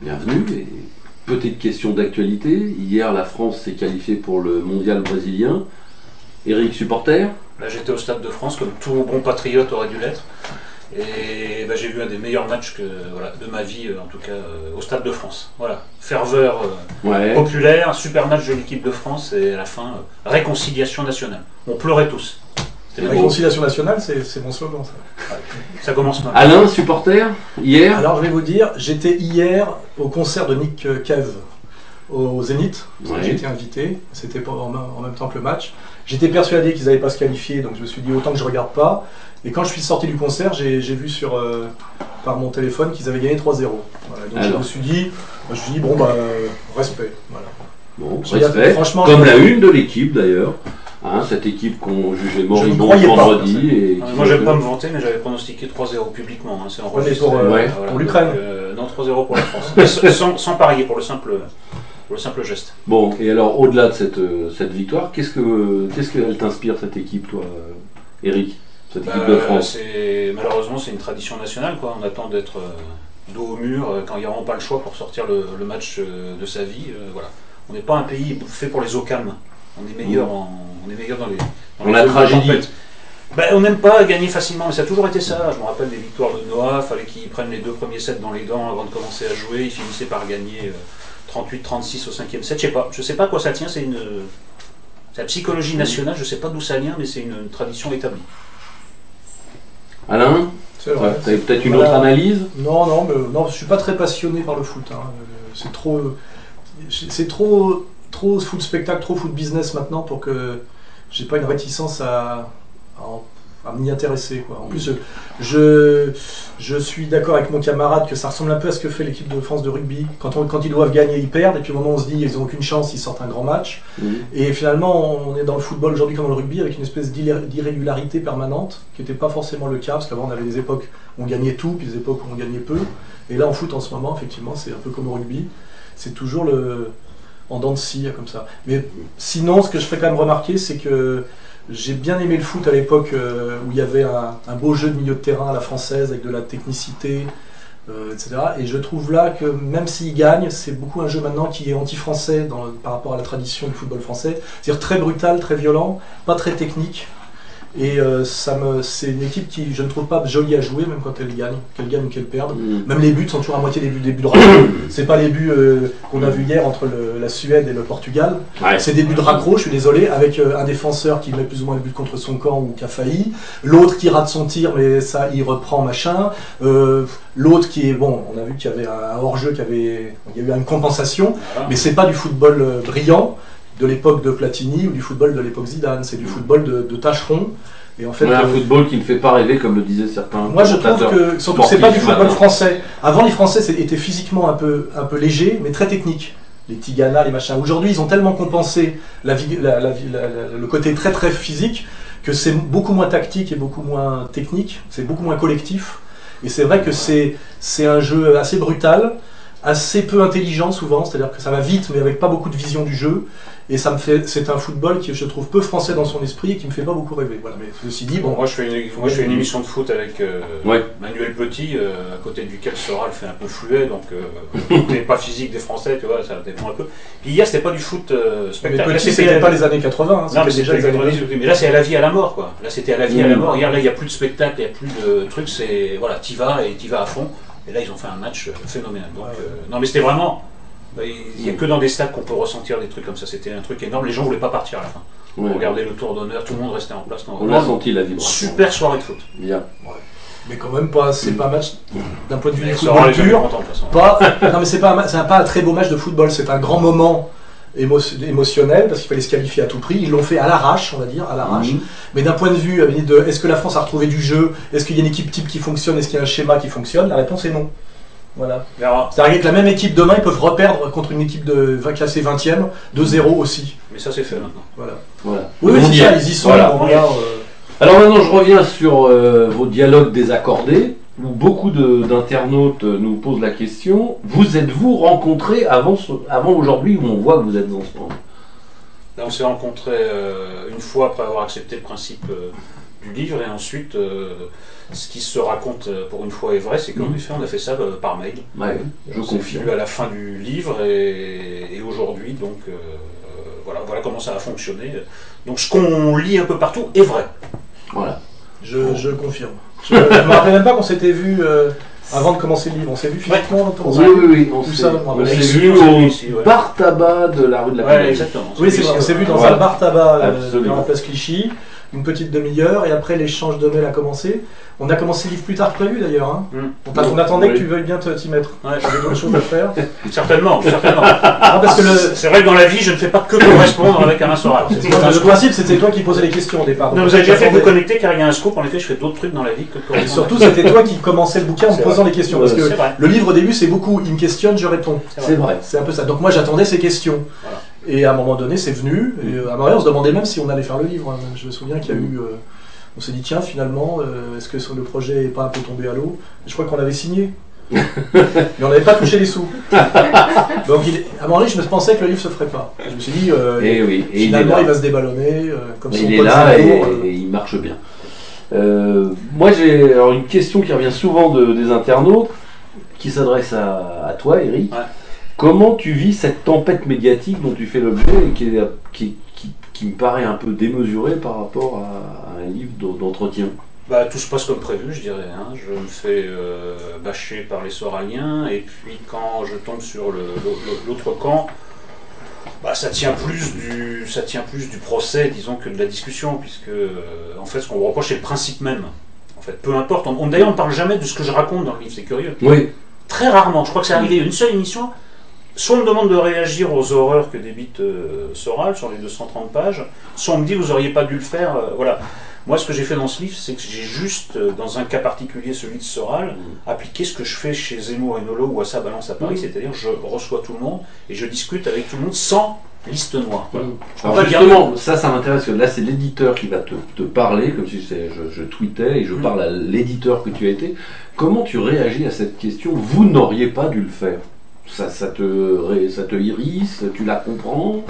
Bienvenue. Et petite question d'actualité. Hier, la France s'est qualifiée pour le mondial brésilien. Eric, supporter? Là, j'étais au Stade de France, comme tout bon patriote aurait dû l'être. Et j'ai vu un des meilleurs matchs de ma vie, en tout cas, au Stade de France. Voilà, ferveur populaire, super match de l'équipe de France et à la fin, réconciliation nationale. On pleurait tous. Réconciliation nationale, c'est mon slogan, ça. Ouais, ça commence mal. Alain, supporter, hier? Alors, je vais vous dire, j'étais hier au concert de Nick Cave au Zénith. J'ai été invité, c'était en même temps que le match. J'étais persuadé qu'ils n'allaient pas se qualifier, donc je me suis dit autant que je ne regarde pas. Et quand je suis sorti du concert, j'ai vu par mon téléphone qu'ils avaient gagné 3-0. Voilà, donc je me suis dit, bon, respect. Voilà. Bon, respect, franchement, comme la une de l'équipe d'ailleurs. Hein, cette équipe qu'on jugeait moribonde vendredi. Moi, je ne vais pas me vanter, mais j'avais pronostiqué 3-0 publiquement. Hein, c'est enregistré. Pour l'Ukraine. Non, 3-0 pour la France. sans parier, pour le simple geste. Bon, et alors, au-delà de cette victoire, qu'est-ce qu'elle t'inspire, cette équipe, toi, Eric, cette équipe de France? Malheureusement, c'est une tradition nationale, quoi. On attend d'être dos au mur quand il n'y a vraiment pas le choix pour sortir le match de sa vie. Voilà. On n'est pas un pays fait pour les OCAM. On est meilleur dans la tragédie. On n'aime pas gagner facilement, mais ça a toujours été ça. Je me rappelle des victoires de Noah, il fallait qu'ils prennent les 2 premiers sets dans les dents avant de commencer à jouer. Ils finissaient par gagner 38-36 au 5e set. Je sais pas à quoi ça tient, c'est la psychologie nationale, je sais pas d'où ça vient, mais c'est une tradition établie. Alain, tu as peut-être une autre analyse? Non, je suis pas très passionné par le foot. Hein. C'est trop foot spectacle, trop foot business maintenant pour que j'ai pas une réticence à m'y intéresser, quoi. En plus, je suis d'accord avec mon camarade que ça ressemble un peu à ce que fait l'équipe de France de rugby. Quand ils doivent gagner, ils perdent, et puis au moment où on se dit ils n'ont aucune chance, ils sortent un grand match. Et finalement, on est dans le football aujourd'hui comme dans le rugby avec une espèce d'irrégularité permanente, qui n'était pas forcément le cas, parce qu'avant on avait des époques où on gagnait tout, puis des époques où on gagnait peu. Et là en foot en ce moment, effectivement, c'est un peu comme au rugby. C'est toujours en dents de scie, comme ça. Mais sinon, ce que je fais quand même remarquer, c'est que j'ai bien aimé le foot à l'époque où il y avait un beau jeu de milieu de terrain à la française, avec de la technicité, etc. Et je trouve là que même s'il gagne, c'est beaucoup un jeu maintenant qui est anti-français par rapport à la tradition du football français. C'est-à-dire très brutal, très violent, pas très technique. Et c'est une équipe qui, je ne trouve pas jolie à jouer, même quand elle gagne ou qu'elle perde. Même les buts sont toujours à moitié des buts de raccro. C'est pas les buts qu'on a vu hier entre la Suède et le Portugal. Ouais. C'est des buts de raccro, je suis désolé, avec un défenseur qui met plus ou moins le but contre son camp ou qui a failli. L'autre qui rate son tir, mais ça, il reprend machin. L'autre qui est, bon, on a vu qu'il y avait un hors-jeu, il y a eu une compensation, mais c'est pas du football brillant de l'époque de Platini ou du football de l'époque Zidane, c'est du football de tâcheron. Et en fait, un football qui ne fait pas rêver, comme le disaient certains. Moi je trouve que, surtout c'est pas du football français. Avant les Français étaient physiquement un peu légers, mais très techniques. Les Tigana, les machins. Aujourd'hui ils ont tellement compensé le côté très très physique, que c'est beaucoup moins tactique et beaucoup moins technique, c'est beaucoup moins collectif. Et c'est vrai que c'est un jeu assez brutal, assez peu intelligent souvent, c'est-à-dire que ça va vite mais avec pas beaucoup de vision du jeu. Et c'est un football qui je trouve peu français dans son esprit et qui me fait pas beaucoup rêver. Voilà, mais ceci dit, bon. Moi je fais une émission de foot avec Manuel Petit, à côté duquel Soral fait un peu fluet, donc n'est pas physique des Français, tu vois, ça dépend un peu. Puis hier c'était pas du foot spectacle. Mais Petit c'était pas les années 80, hein, c'était déjà les années 90. Mais là c'est à la vie à la mort, quoi. Là c'était à la vie à la mort. Hier là il n'y a plus de spectacle, il n'y a plus de trucs, c'est voilà, t'y vas et t'y vas à fond. Et là ils ont fait un match phénoménal. Donc non mais c'était vraiment. Il n'y a que dans des stades qu'on peut ressentir des trucs comme ça, c'était un truc énorme, les gens ne voulaient pas partir à la fin. Regardez le tour d'honneur, tout le monde restait en place. On a senti la vibration. Super soirée de foot. Bien. Ouais. Mais quand même pas, c'est pas un match d'un point de vue du football pur. Non mais c'est pas un très beau match de football, c'est un grand moment émotionnel parce qu'il fallait se qualifier à tout prix. Ils l'ont fait à l'arrache, on va dire, à l'arrache. Mais d'un point de vue, est-ce que la France a retrouvé du jeu? Est-ce qu'il y a une équipe type qui fonctionne? Est-ce qu'il y a un schéma qui fonctionne? La réponse est non. Voilà. C'est-à-dire que la même équipe demain, ils peuvent reperdre contre une équipe classée 20e, 2-0 aussi. Mais ça c'est fait maintenant. Voilà. Oui, c'est ça, ils y sont. Voilà. Alors maintenant, je reviens sur vos dialogues désaccordés, où beaucoup d'internautes nous posent la question, vous êtes-vous rencontrés avant aujourd'hui, où on voit que vous êtes ensemble? Là, on s'est rencontrés une fois après avoir accepté le principe du livre, et ensuite, ce qui se raconte pour une fois est vrai, c'est qu'en effet, on a fait ça par mail. Ouais, je On s'est confirme. vu à la fin du livre, et aujourd'hui, donc, voilà comment ça a fonctionné. Donc, ce qu'on lit un peu partout est vrai. Voilà. Je confirme. Je ne me rappelle même pas qu'on s'était vu avant de commencer le livre. On s'est vu physiquement avant de commencer Oui, le livre. oui, oui. On Tout s'est ça, on on s'est ici, vu on s'est vu au ici, ouais. bar tabac de la rue de la Ouais, Pédale. exactement. Oui, c'est vrai. On s'est vu dans Voilà. un bar tabac Absolument. dans la place Clichy, une petite demi-heure, et après l'échange de mails a commencé. On a commencé le livre plus tard que prévu d'ailleurs. Hein. On attendait Oui. que tu veuilles bien t'y mettre. Ouais, J'avais d'autres choses à faire. certainement, certainement. Non, parce que C'est vrai que dans la vie, je ne fais pas que correspondre avec Alain Soral. le principe, c'était toi qui posais les questions au départ. Non, Donc, vous avez déjà fait de vous j'attendais. connecter car il y a un scoop. En effet, je fais d'autres trucs dans la vie que Et correspondre. surtout, c'était toi qui commençais le bouquin en me C'est posant vrai. les questions. Parce que C'est vrai. le livre au début, c'est beaucoup, il me questionne, je réponds. C'est vrai. C'est un peu ça. Donc moi, j'attendais ces questions. Voilà. Et à un moment donné, c'est venu. Et à un moment donné, on se demandait même si on allait faire le livre. Hein. Je me souviens qu'il y a eu... on s'est dit, tiens, finalement, est-ce que le projet n'est pas un peu tombé à l'eau? Je crois qu'on avait signé. Mais on n'avait pas touché les sous. Donc à un moment donné, je me pensais que le livre se ferait pas. Je me suis dit, Et oui, et finalement, il est il là. va se déballonner. Comme son Il est Paul là Zemmour, et il marche bien. Moi, j'ai alors une question qui revient souvent des internautes, qui s'adresse à toi, Eric. Ouais. Comment tu vis cette tempête médiatique dont tu fais l'objet et qui me paraît un peu démesurée par rapport à un livre d'entretien? Bah, tout se passe comme prévu, je dirais. Hein. Je me fais bâcher par les Soraliens, et puis quand je tombe sur l'autre camp, bah, ça tient plus du procès, disons, que de la discussion, puisque en fait, ce qu'on me reproche, c'est le principe même. En fait, peu importe. D'ailleurs, on ne parle jamais de ce que je raconte dans le livre, c'est curieux. Oui. Très rarement. Je crois que c'est arrivé une seule émission. Soit on me demande de réagir aux horreurs que débite Soral sur les 230 pages, soit on me dit vous auriez pas dû le faire. Voilà. Moi, ce que j'ai fait dans ce livre, c'est que j'ai juste, dans un cas particulier, celui de Soral, appliqué ce que je fais chez Zemmour et Nolo ou à sa balance à Paris, c'est-à-dire je reçois tout le monde et je discute avec tout le monde sans liste noire. Voilà. Alors pas justement, ça m'intéresse, que là c'est l'éditeur qui va te parler, comme si je tweetais et je parle à l'éditeur que tu as été. Comment tu réagis à cette question? Vous n'auriez pas dû le faire. Ça te irrisse, tu la comprends?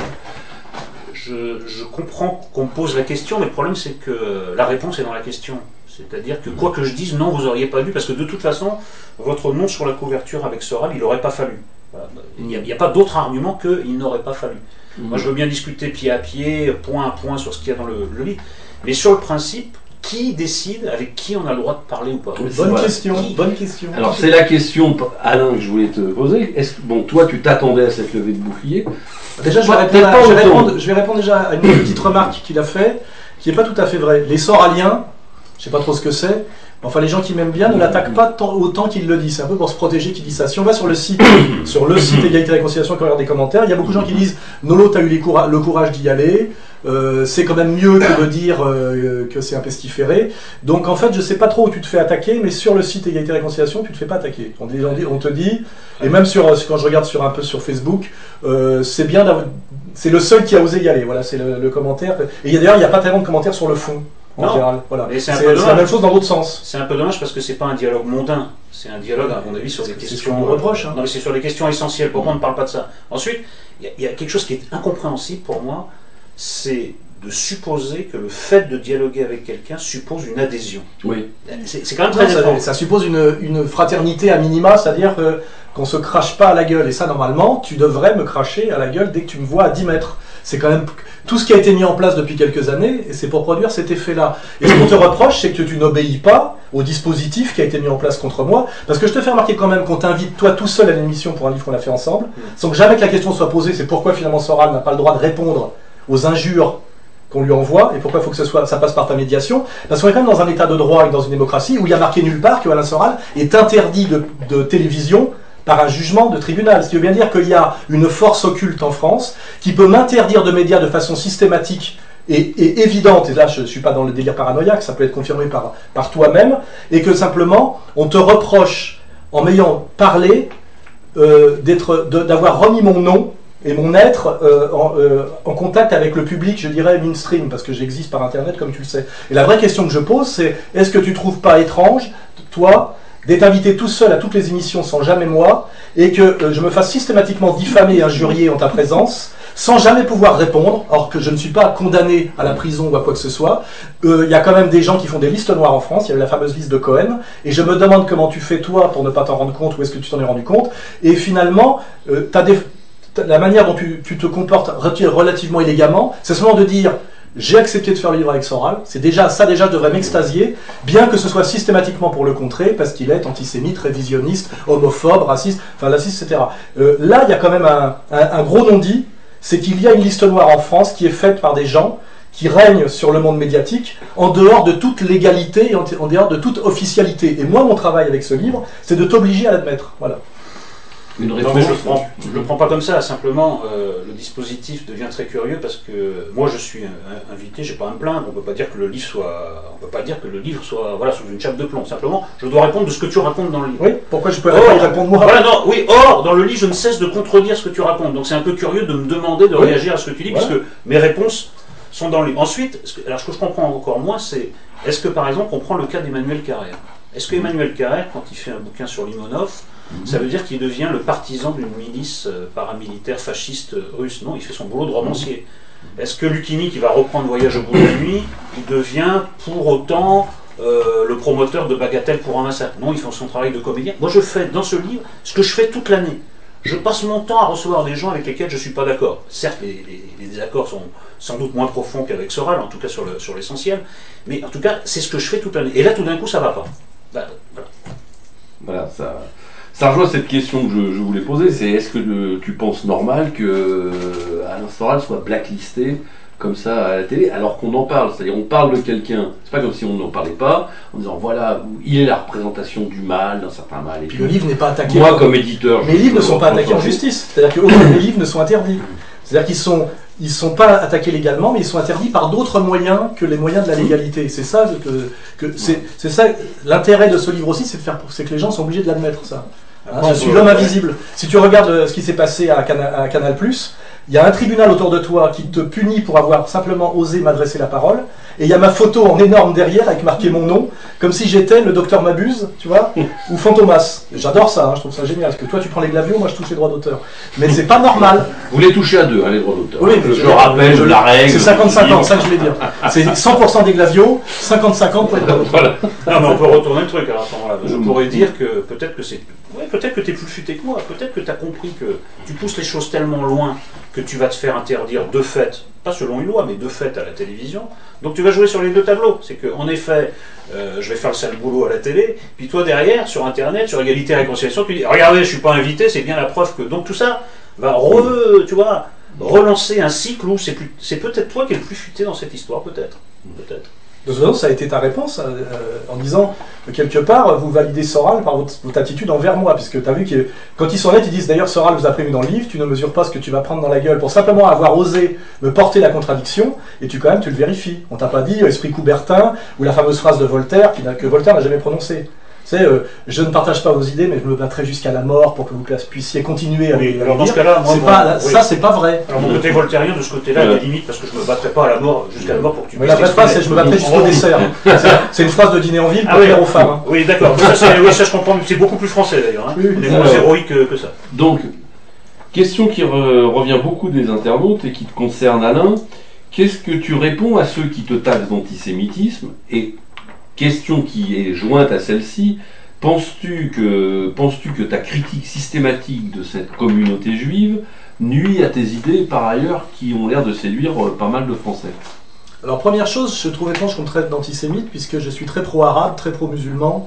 Je comprends qu'on pose la question, mais le problème c'est que la réponse est dans la question. C'est-à-dire que quoi que je dise, non, vous n'auriez pas dû, parce que de toute façon, votre nom sur la couverture avec Soral, il n'aurait pas fallu. Voilà. Il n'y a pas d'autre argument qu'il n'aurait pas fallu. Moi, je veux bien discuter pied à pied, point à point sur ce qu'il y a dans le livre, mais sur le principe, qui décide avec qui on a le droit de parler ou pas? Bonne question, bonne question. Alors c'est la question, Alain, que je voulais te poser. Bon, toi tu t'attendais à cette levée de bouclier? Déjà, je vais répondre déjà à une petite remarque qu'il a fait, qui n'est pas tout à fait vraie. Les Soraliens, je ne sais pas trop ce que c'est, mais enfin les gens qui m'aiment bien ne l'attaquent pas autant qu'ils le disent. C'est un peu pour se protéger qu'ils disent ça. Si on va sur le site Égalité et Réconciliation, quand on regarde des commentaires, il y a beaucoup de gens qui disent Nolo, tu as eu le courage d'y aller. C'est quand même mieux que de dire que c'est un pestiféré. Donc en fait, je sais pas trop où tu te fais attaquer, mais sur le site Égalité et Réconciliation, tu te fais pas attaquer. On te dit, et même quand je regarde un peu sur Facebook, c'est bien d'avoir. C'est le seul qui a osé y aller. Voilà, c'est le commentaire. Et d'ailleurs, il n'y a pas tellement de commentaires sur le fond. En général, voilà. Mais c'est la même chose dans l'autre sens. C'est un peu dommage parce que c'est pas un dialogue mondain, c'est un dialogue, à mon avis, sur des questions. C'est ce qu'on me reproche. Hein. Non, mais c'est sur des questions essentielles. Pourquoi on ne parle pas de ça? Ensuite, il y a quelque chose qui est incompréhensible pour moi, c'est de supposer que le fait de dialoguer avec quelqu'un suppose une adhésion. Oui. C'est quand même très étrange. Ça suppose une fraternité à minima, c'est-à-dire qu'on se crache pas à la gueule. Et ça, normalement, tu devrais me cracher à la gueule dès que tu me vois à 10 mètres. C'est quand même tout ce qui a été mis en place depuis quelques années, et c'est pour produire cet effet-là. Et ce qu'on te reproche, c'est que tu n'obéis pas au dispositif qui a été mis en place contre moi, parce que je te fais remarquer quand même qu'on t'invite toi tout seul à l'émission pour un livre qu'on a fait ensemble, sans que jamais que la question soit posée, c'est pourquoi finalement Soral n'a pas le droit de répondre aux injures qu'on lui envoie, et pourquoi il faut que ça passe par ta médiation, parce qu'on est quand même dans un état de droit et dans une démocratie où il y a marqué nulle part que Alain Soral est interdit de télévision par un jugement de tribunal. Ce qui veut bien dire qu'il y a une force occulte en France qui peut m'interdire de médias de façon systématique et évidente, et là je ne suis pas dans le délire paranoïaque, ça peut être confirmé par toi-même, et que simplement on te reproche, en m'ayant parlé, d'avoir remis mon nom et mon être en contact avec le public, je dirais mainstream, parce que j'existe par Internet comme tu le sais. Et la vraie question que je pose, c'est est-ce que tu ne trouves pas étrange, toi, d'être invité tout seul à toutes les émissions sans jamais moi, et que je me fasse systématiquement diffamer et injurier en ta présence, sans jamais pouvoir répondre, alors que je ne suis pas condamné à la prison ou à quoi que ce soit. Il y a quand même des gens qui font des listes noires en France, il y a eu la fameuse liste de Cohen, et je me demande comment tu fais toi pour ne pas t'en rendre compte, ou est-ce que tu t'en es rendu compte, et finalement, la manière dont tu te comportes relativement élégamment, c'est seulement de dire j'ai accepté de faire le livre avec Soral, c'est déjà ça déjà devrait m'extasier, bien que ce soit systématiquement pour le contrer, parce qu'il est antisémite, révisionniste, homophobe, raciste, etc. Là, il y a quand même un gros non-dit, c'est qu'il y a une liste noire en France qui est faite par des gens qui règnent sur le monde médiatique en dehors de toute légalité et en dehors de toute officialité. Et moi, mon travail avec ce livre, c'est de t'obliger à l'admettre. Voilà. Une réponse. Non, mais je le prends pas comme ça, simplement le dispositif devient très curieux parce que moi je suis invité, j'ai pas à me plaindre, on peut pas dire que le livre soit voilà, sous une chape de plomb, simplement je dois répondre de ce que tu racontes dans le livre. Oui, pourquoi je peux répondre moi? Voilà, non, oui, or dans le livre je ne cesse de contredire ce que tu racontes, donc c'est un peu curieux de me demander de réagir à ce que tu dis, voilà. Puisque mes réponses sont dans le livre. Ensuite, alors ce que je comprends encore moins, c'est est-ce que par exemple on prend le cas d'Emmanuel Carrère? Est-ce que Emmanuel Carrère, quand il fait un bouquin sur Limonov, ça veut dire qu'il devient le partisan d'une milice paramilitaire fasciste russe? Non, il fait son boulot de romancier. Est-ce que Lucchini, qui va reprendre Voyage au bout de la nuit, il devient pour autant le promoteur de Bagatelle pour un massacre? Non, il fait son travail de comédien. Moi, je fais dans ce livre ce que je fais toute l'année. Je passe mon temps à recevoir des gens avec lesquels je ne suis pas d'accord. Certes, les désaccords sont sans doute moins profonds qu'avec Soral, en tout cas sur l'essentiel, mais en tout cas, c'est ce que je fais toute l'année. Et là, tout d'un coup, ça ne va pas. Voilà, ça rejoint cette question que je voulais poser, c'est est-ce que tu penses normal que Alain Soral soit blacklisté comme ça à la télé, alors qu'on en parle, c'est-à-dire on parle de quelqu'un, c'est pas comme si on n'en parlait pas, en disant voilà, il est la représentation du mal, d'un certain mal. Et puis le livre n'est pas attaqué. Moi, comme éditeur, mes livres ne sont pas attaqués en justice, c'est-à-dire que mes livres ne sont interdits. C'est-à-dire qu'ils sont pas attaqués légalement, mais ils sont interdits par d'autres moyens que les moyens de la légalité. C'est ça c'est ça l'intérêt de ce livre aussi, c'est que les gens sont obligés de l'admettre, ça. Hein, je suis l'homme invisible. Si tu regardes ce qui s'est passé à Canal+, il y a un tribunal autour de toi qui te punit pour avoir simplement osé m'adresser la parole, et il y a ma photo en énorme derrière avec marqué mon nom, comme si j'étais le docteur Mabuse, tu vois, ou Fantomas. J'adore ça, hein, je trouve ça génial, parce que toi tu prends les glavios, moi je touche les droits d'auteur. Mais c'est pas normal. Vous les touchez à deux, hein, les droits d'auteur. Oui, mais je rappelle, la règle. C'est 50-50, ça que je voulais dire. C'est 100% des glavios, 50-50 pour les droits d'auteur. Voilà. Non, mais on peut retourner le truc à ce moment-là. Je pourrais dire que peut-être que c'est... Ouais, peut-être que tu es plus futé que moi, peut-être que tu as compris que tu pousses les choses tellement loin que tu vas te faire interdire de fait, pas selon une loi, mais de fait à la télévision. Donc tu vas jouer sur les deux tableaux. C'est qu'en effet, je vais faire le sale boulot à la télé, puis toi derrière, sur Internet, sur Égalité et Réconciliation, tu dis regardez, je suis pas invité, c'est bien la preuve que... Donc tout ça va relancer un cycle où c'est peut-être toi qui es le plus futé dans cette histoire, peut-être. Peut-être. De toute façon, ça a été ta réponse en disant, quelque part, vous validez Soral par votre attitude envers moi, puisque tu as vu que quand ils sont honnêtes, ils disent d'ailleurs Soral vous a prévenu dans le livre, tu ne mesures pas ce que tu vas prendre dans la gueule pour simplement avoir osé me porter la contradiction, et tu le vérifies. On t'a pas dit esprit Coubertin, ou la fameuse phrase de Voltaire, que Voltaire n'a jamais prononcée. Tu sais, je ne partage pas vos idées, mais je me battrai jusqu'à la mort pour que vous puissiez continuer à les alors dans ce cas-là, ça, c'est pas vrai. Alors mon côté voltairien, de ce côté-là, il y a limite, parce que je me battrai pas à la mort, jusqu'à la mort pour que tu puisses... je me battrai jusqu'au dessert. C'est une phrase de dîner en ville pour dire aux femmes. Oui, d'accord. Ça, je comprends. C'est beaucoup plus français, d'ailleurs. Hein. On est moins héroïque que ça. Donc, question qui revient beaucoup des internautes et qui te concerne, Alain. Qu'est-ce que tu réponds à ceux qui te taxent d'antisémitisme? Et question qui est jointe à celle-ci, penses-tu que ta critique systématique de cette communauté juive nuit à tes idées, par ailleurs, qui ont l'air de séduire pas mal de Français? Alors première chose, je trouve étrange qu'on me traite d'antisémite, puisque je suis très pro-arabe, très pro-musulman,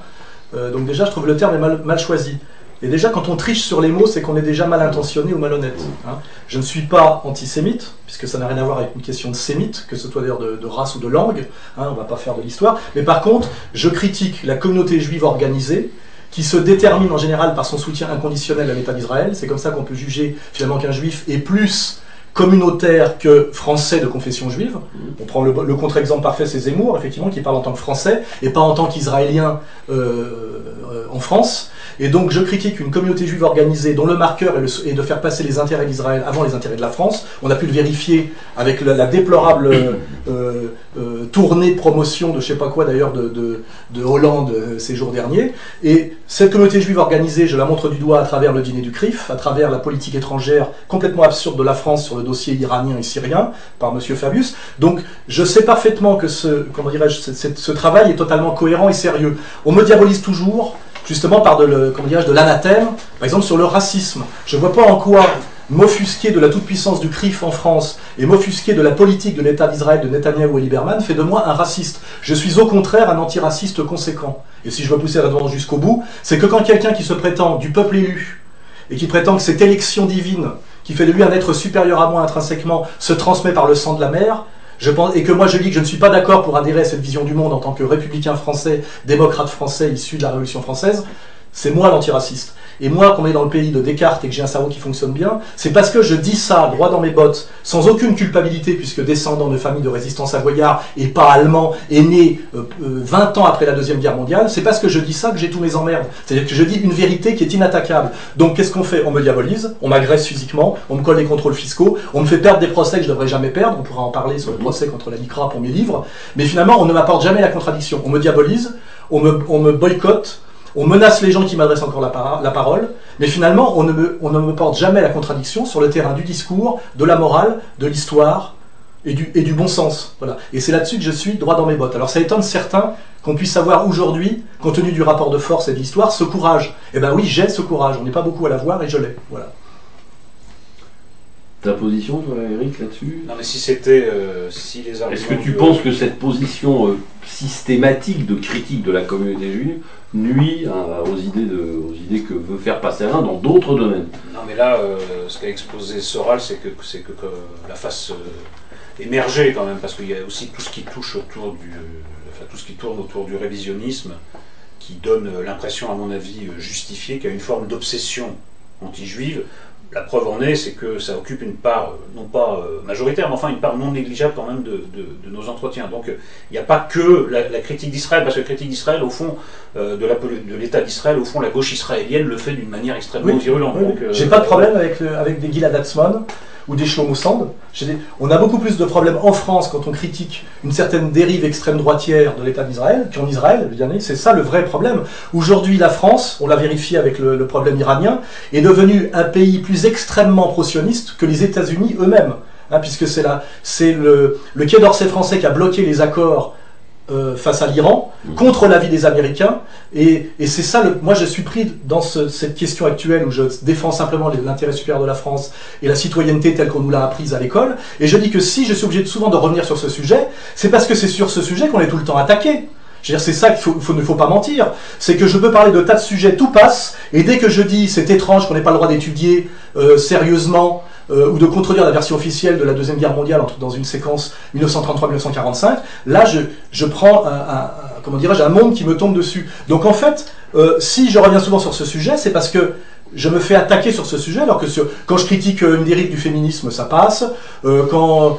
donc déjà je trouve le terme est mal choisi. Et déjà, quand on triche sur les mots, c'est qu'on est déjà mal intentionné ou malhonnête. Hein. Je ne suis pas antisémite, puisque ça n'a rien à voir avec une question de sémite, que ce soit d'ailleurs de race ou de langue, hein, on ne va pas faire de l'histoire. Mais par contre, je critique la communauté juive organisée, qui se détermine en général par son soutien inconditionnel à l'État d'Israël. C'est comme ça qu'on peut juger finalement qu'un juif est plus communautaire que français de confession juive. On prend le contre-exemple parfait, c'est Zemmour, effectivement, qui parle en tant que français, et pas en tant qu'israélien en France. Et donc je critique une communauté juive organisée dont le marqueur est de faire passer les intérêts d'Israël avant les intérêts de la France. On a pu le vérifier avec la déplorable tournée de promotion de je sais pas quoi d'ailleurs de Hollande ces jours derniers. Et Cette communauté juive organisée, je la montre du doigt à travers le dîner du CRIF, à travers la politique étrangère complètement absurde de la France sur le dossier iranien et syrien, par M. Fabius. Donc, je sais parfaitement que ce travail est totalement cohérent et sérieux. On me diabolise toujours, justement par de l'anathème, par exemple sur le racisme. Je ne vois pas en quoi m'offusquer de la toute-puissance du CRIF en France et m'offusquer de la politique de l'État d'Israël de Netanyahou et Lieberman fait de moi un raciste. Je suis au contraire un antiraciste conséquent. Et si je veux pousser la demande jusqu'au bout, c'est que quand quelqu'un qui se prétend du peuple élu et qui prétend que cette élection divine, qui fait de lui un être supérieur à moi intrinsèquement, se transmet par le sang de la mer, et que moi je dis que je ne suis pas d'accord pour adhérer à cette vision du monde en tant que républicain français, démocrate français issu de la Révolution française, c'est moi l'antiraciste. Et moi, qu'on est dans le pays de Descartes et que j'ai un cerveau qui fonctionne bien, c'est parce que je dis ça droit dans mes bottes, sans aucune culpabilité, puisque descendant de famille de résistance savoyard et pas allemand, et né 20 ans après la Deuxième Guerre mondiale, c'est parce que je dis ça que j'ai tous mes emmerdes. C'est-à-dire que je dis une vérité qui est inattaquable. Donc qu'est-ce qu'on fait? On me diabolise, on m'agresse physiquement, on me colle les contrôles fiscaux, on me fait perdre des procès que je ne devrais jamais perdre, on pourra en parler sur le procès contre la LICRA pour mes livres, mais finalement on ne m'apporte jamais la contradiction. On me diabolise, on me boycotte, on menace les gens qui m'adressent encore la parole, mais finalement, on ne me porte jamais la contradiction sur le terrain du discours, de la morale, de l'histoire et du bon sens. Voilà. Et c'est là-dessus que je suis droit dans mes bottes. Alors ça étonne certains qu'on puisse avoir aujourd'hui, compte tenu du rapport de force et de l'histoire, ce courage. Eh bien oui, j'ai ce courage. On n'est pas beaucoup à l'avoir et je l'ai. Voilà. Ta position, toi, Eric, là-dessus? Non, mais si c'était... si les arguments... Est-ce que tu penses que cette position systématique de critique de la communauté juive nuit aux idées que veut faire passer Alain dans d'autres domaines? Non, mais là, ce qu'a exposé Soral, c'est que la face émerger quand même, parce qu'il y a aussi tout ce qui touche autour tout ce qui tourne autour du révisionnisme, qui donne l'impression, à mon avis, justifiée, qu'il y a une forme d'obsession anti-juive. La preuve en est, c'est que ça occupe une part, non pas majoritaire, mais enfin une part non négligeable quand même de nos entretiens. Donc il n'y a pas que la critique d'Israël, parce que la critique d'Israël, au fond, de l'État d'Israël, au fond, la gauche israélienne le fait d'une manière extrêmement virulente. Oui. J'ai pas de problème avec des Gilad Atzmon ou des Shlomo Sand. On a beaucoup plus de problèmes en France quand on critique une certaine dérive extrême droitière de l'État d'Israël qu'en Israël. C'est ça le vrai problème. Aujourd'hui, la France, on l'a vérifié avec le problème iranien, est devenue un pays plus extrêmement pro-sioniste que les États-Unis eux-mêmes. Puisque c'est le Quai d'Orsay français qui a bloqué les accords face à l'Iran, contre l'avis des Américains, et c'est ça, moi je suis pris dans cette question actuelle où je défends simplement l'intérêt supérieur de la France et la citoyenneté telle qu'on nous l'a apprise à l'école, et je dis que si je suis obligé souvent de revenir sur ce sujet, c'est parce que c'est sur ce sujet qu'on est tout le temps attaqué. Je veux dire, c'est ça qu'il ne faut pas mentir, c'est que je peux parler de tas de sujets, tout passe, et dès que je dis c'est étrange qu'on n'ait pas le droit d'étudier sérieusement, ou de contredire la version officielle de la Deuxième Guerre mondiale dans une séquence 1933-1945, là je prends un monde qui me tombe dessus. Donc en fait, si je reviens souvent sur ce sujet, c'est parce que je me fais attaquer sur ce sujet, alors que quand je critique une dérive du féminisme, ça passe. Quand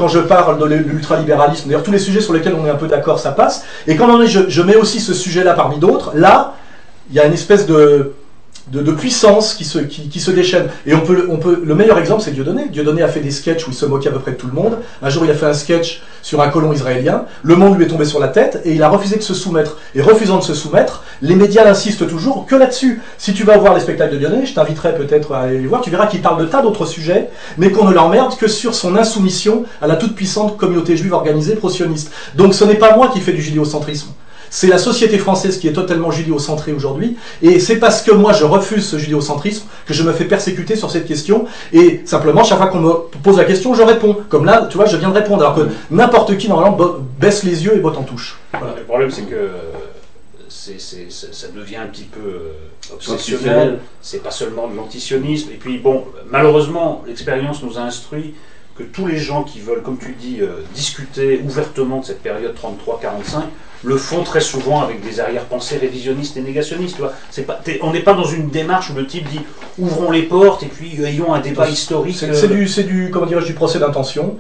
je parle de l'ultralibéralisme, d'ailleurs tous les sujets sur lesquels on est un peu d'accord, ça passe. Et quand je mets aussi ce sujet-là parmi d'autres, là, il y a une espèce de puissance qui se déchaîne. Et le meilleur exemple, c'est Dieudonné. Dieudonné a fait des sketchs où il se moquait à peu près de tout le monde. Un jour, il a fait un sketch sur un colon israélien. Le monde lui est tombé sur la tête et il a refusé de se soumettre. Et refusant de se soumettre, les médias n'insistent toujours que là-dessus. Si tu vas voir les spectacles de Dieudonné, je t'inviterai peut-être à aller les voir, tu verras qu'il parle de tas d'autres sujets, mais qu'on ne l'emmerde que sur son insoumission à la toute-puissante communauté juive organisée pro-sioniste. Donc ce n'est pas moi qui fais du judéocentrisme. C'est la société française qui est totalement judéocentrée aujourd'hui, et c'est parce que moi je refuse ce judéocentrisme que je me fais persécuter sur cette question, et simplement chaque fois qu'on me pose la question, je réponds. Comme là, tu vois, je viens de répondre, alors que n'importe qui normalement baisse les yeux et botte en touche. Voilà. Le problème c'est que ça devient un petit peu obsessionnel, c'est pas seulement de l'antisionisme, et puis bon, malheureusement, l'expérience nous a instruit que tous les gens qui veulent, comme tu dis, discuter ouvertement de cette période 33-45, le font très souvent avec des arrière-pensées révisionnistes et négationnistes. Tu vois. On n'est pas dans une démarche où le type dit ouvrons les portes et puis ayons un débat historique. C'est du comment dirais-je, du procès d'intention.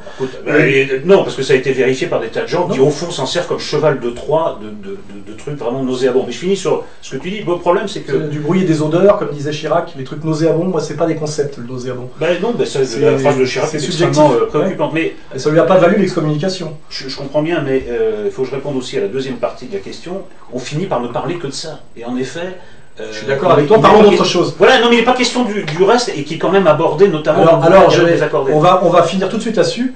Non, parce que ça a été vérifié par des tas de gens qui au fond s'en servent comme cheval de Troie de trucs vraiment nauséabonds. Mais je finis sur ce que tu dis. Le problème c'est que... C'est du bruit et des odeurs, comme disait Chirac, les trucs nauséabonds, moi c'est pas des concepts, le nauséabond. Non, la phrase de Chirac est extrêmement préoccupante. Mais et ça lui a pas valu l'excommunication. Je comprends bien, mais il faut que je réponde aussi à la deuxième partie de la question. On finit par ne parler que de ça. Et en effet, Je suis d'accord avec toi, parlons d'autre chose. Voilà, non mais il n'est pas question du reste et qui est quand même abordé notamment dans les accordés. On va finir tout de suite là-dessus.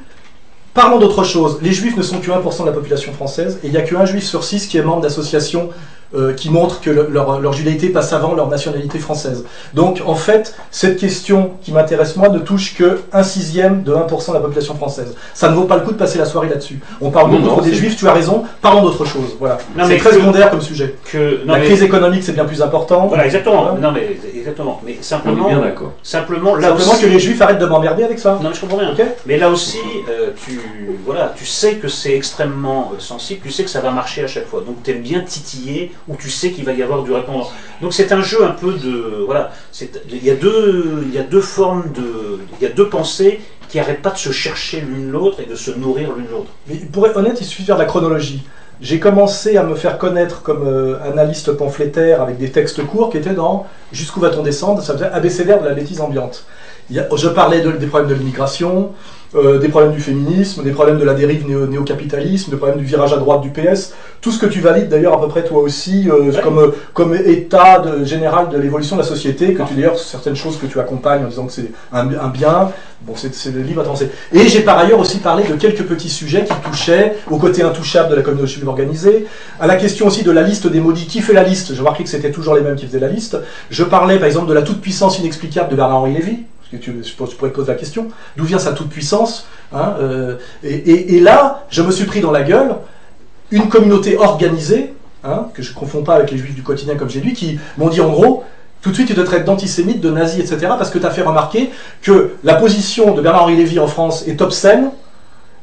Parlons d'autre chose. Les juifs ne sont que 1% de la population française et il n'y a qu'un juif sur 6 qui est membre d'associations qui montrent que leur judaïté passe avant leur nationalité française. Donc en fait, cette question qui m'intéresse moi ne touche que 1/6 de 1% de la population française. Ça ne vaut pas le coup de passer la soirée là-dessus. On parle beaucoup trop des juifs, tu as raison, parlons d'autre chose. Voilà. C'est très secondaire comme sujet. La crise économique c'est bien plus important. Voilà, exactement. Voilà. Non mais exactement. Mais simplement, on est bien d'accord. Simplement que les juifs arrêtent de m'emmerder avec ça. Non mais je comprends bien. Okay. Mais là aussi, tu sais que c'est extrêmement sensible, tu sais que ça va marcher à chaque fois. Donc tu aimes bien titiller où tu sais qu'il va y avoir du répondant. Donc c'est un jeu un peu de... Voilà, il y a deux formes de... Il y a deux pensées qui n'arrêtent pas de se chercher l'une l'autre et de se nourrir l'une l'autre. Mais pour être honnête, il suffit de faire de la chronologie. J'ai commencé à me faire connaître comme analyste pamphlétaire avec des textes courts qui étaient dans « Jusqu'où va-t-on descendre ?» Ça faisait abécédaire de la bêtise ambiante. Je parlais des problèmes de l'immigration, des problèmes du féminisme, des problèmes de la dérive néo-capitalisme, des problèmes du virage à droite du PS, tout ce que tu valides d'ailleurs à peu près toi aussi comme état général de l'évolution de la société, que tu d'ailleurs certaines choses que tu accompagnes en disant que c'est un bien, bon c'est le livre à penser. Et j'ai par ailleurs aussi parlé de quelques petits sujets qui touchaient au côté intouchable de la communauté juive organisée, à la question aussi de la liste des maudits, qui fait la liste, j'ai remarqué que c'était toujours les mêmes qui faisaient la liste, je parlais par exemple de la toute-puissance inexplicable de Bernard-Henri Lévy, je pourrais te poser la question, d'où vient sa toute-puissance hein, et là, je me suis pris dans la gueule une communauté organisée, hein, que je ne confonds pas avec les juifs du quotidien comme j'ai dit, qui m'ont dit en gros, tout de suite tu te traites d'antisémite, de nazi, etc. parce que tu as fait remarquer que la position de Bernard-Henri Lévy en France est obscène,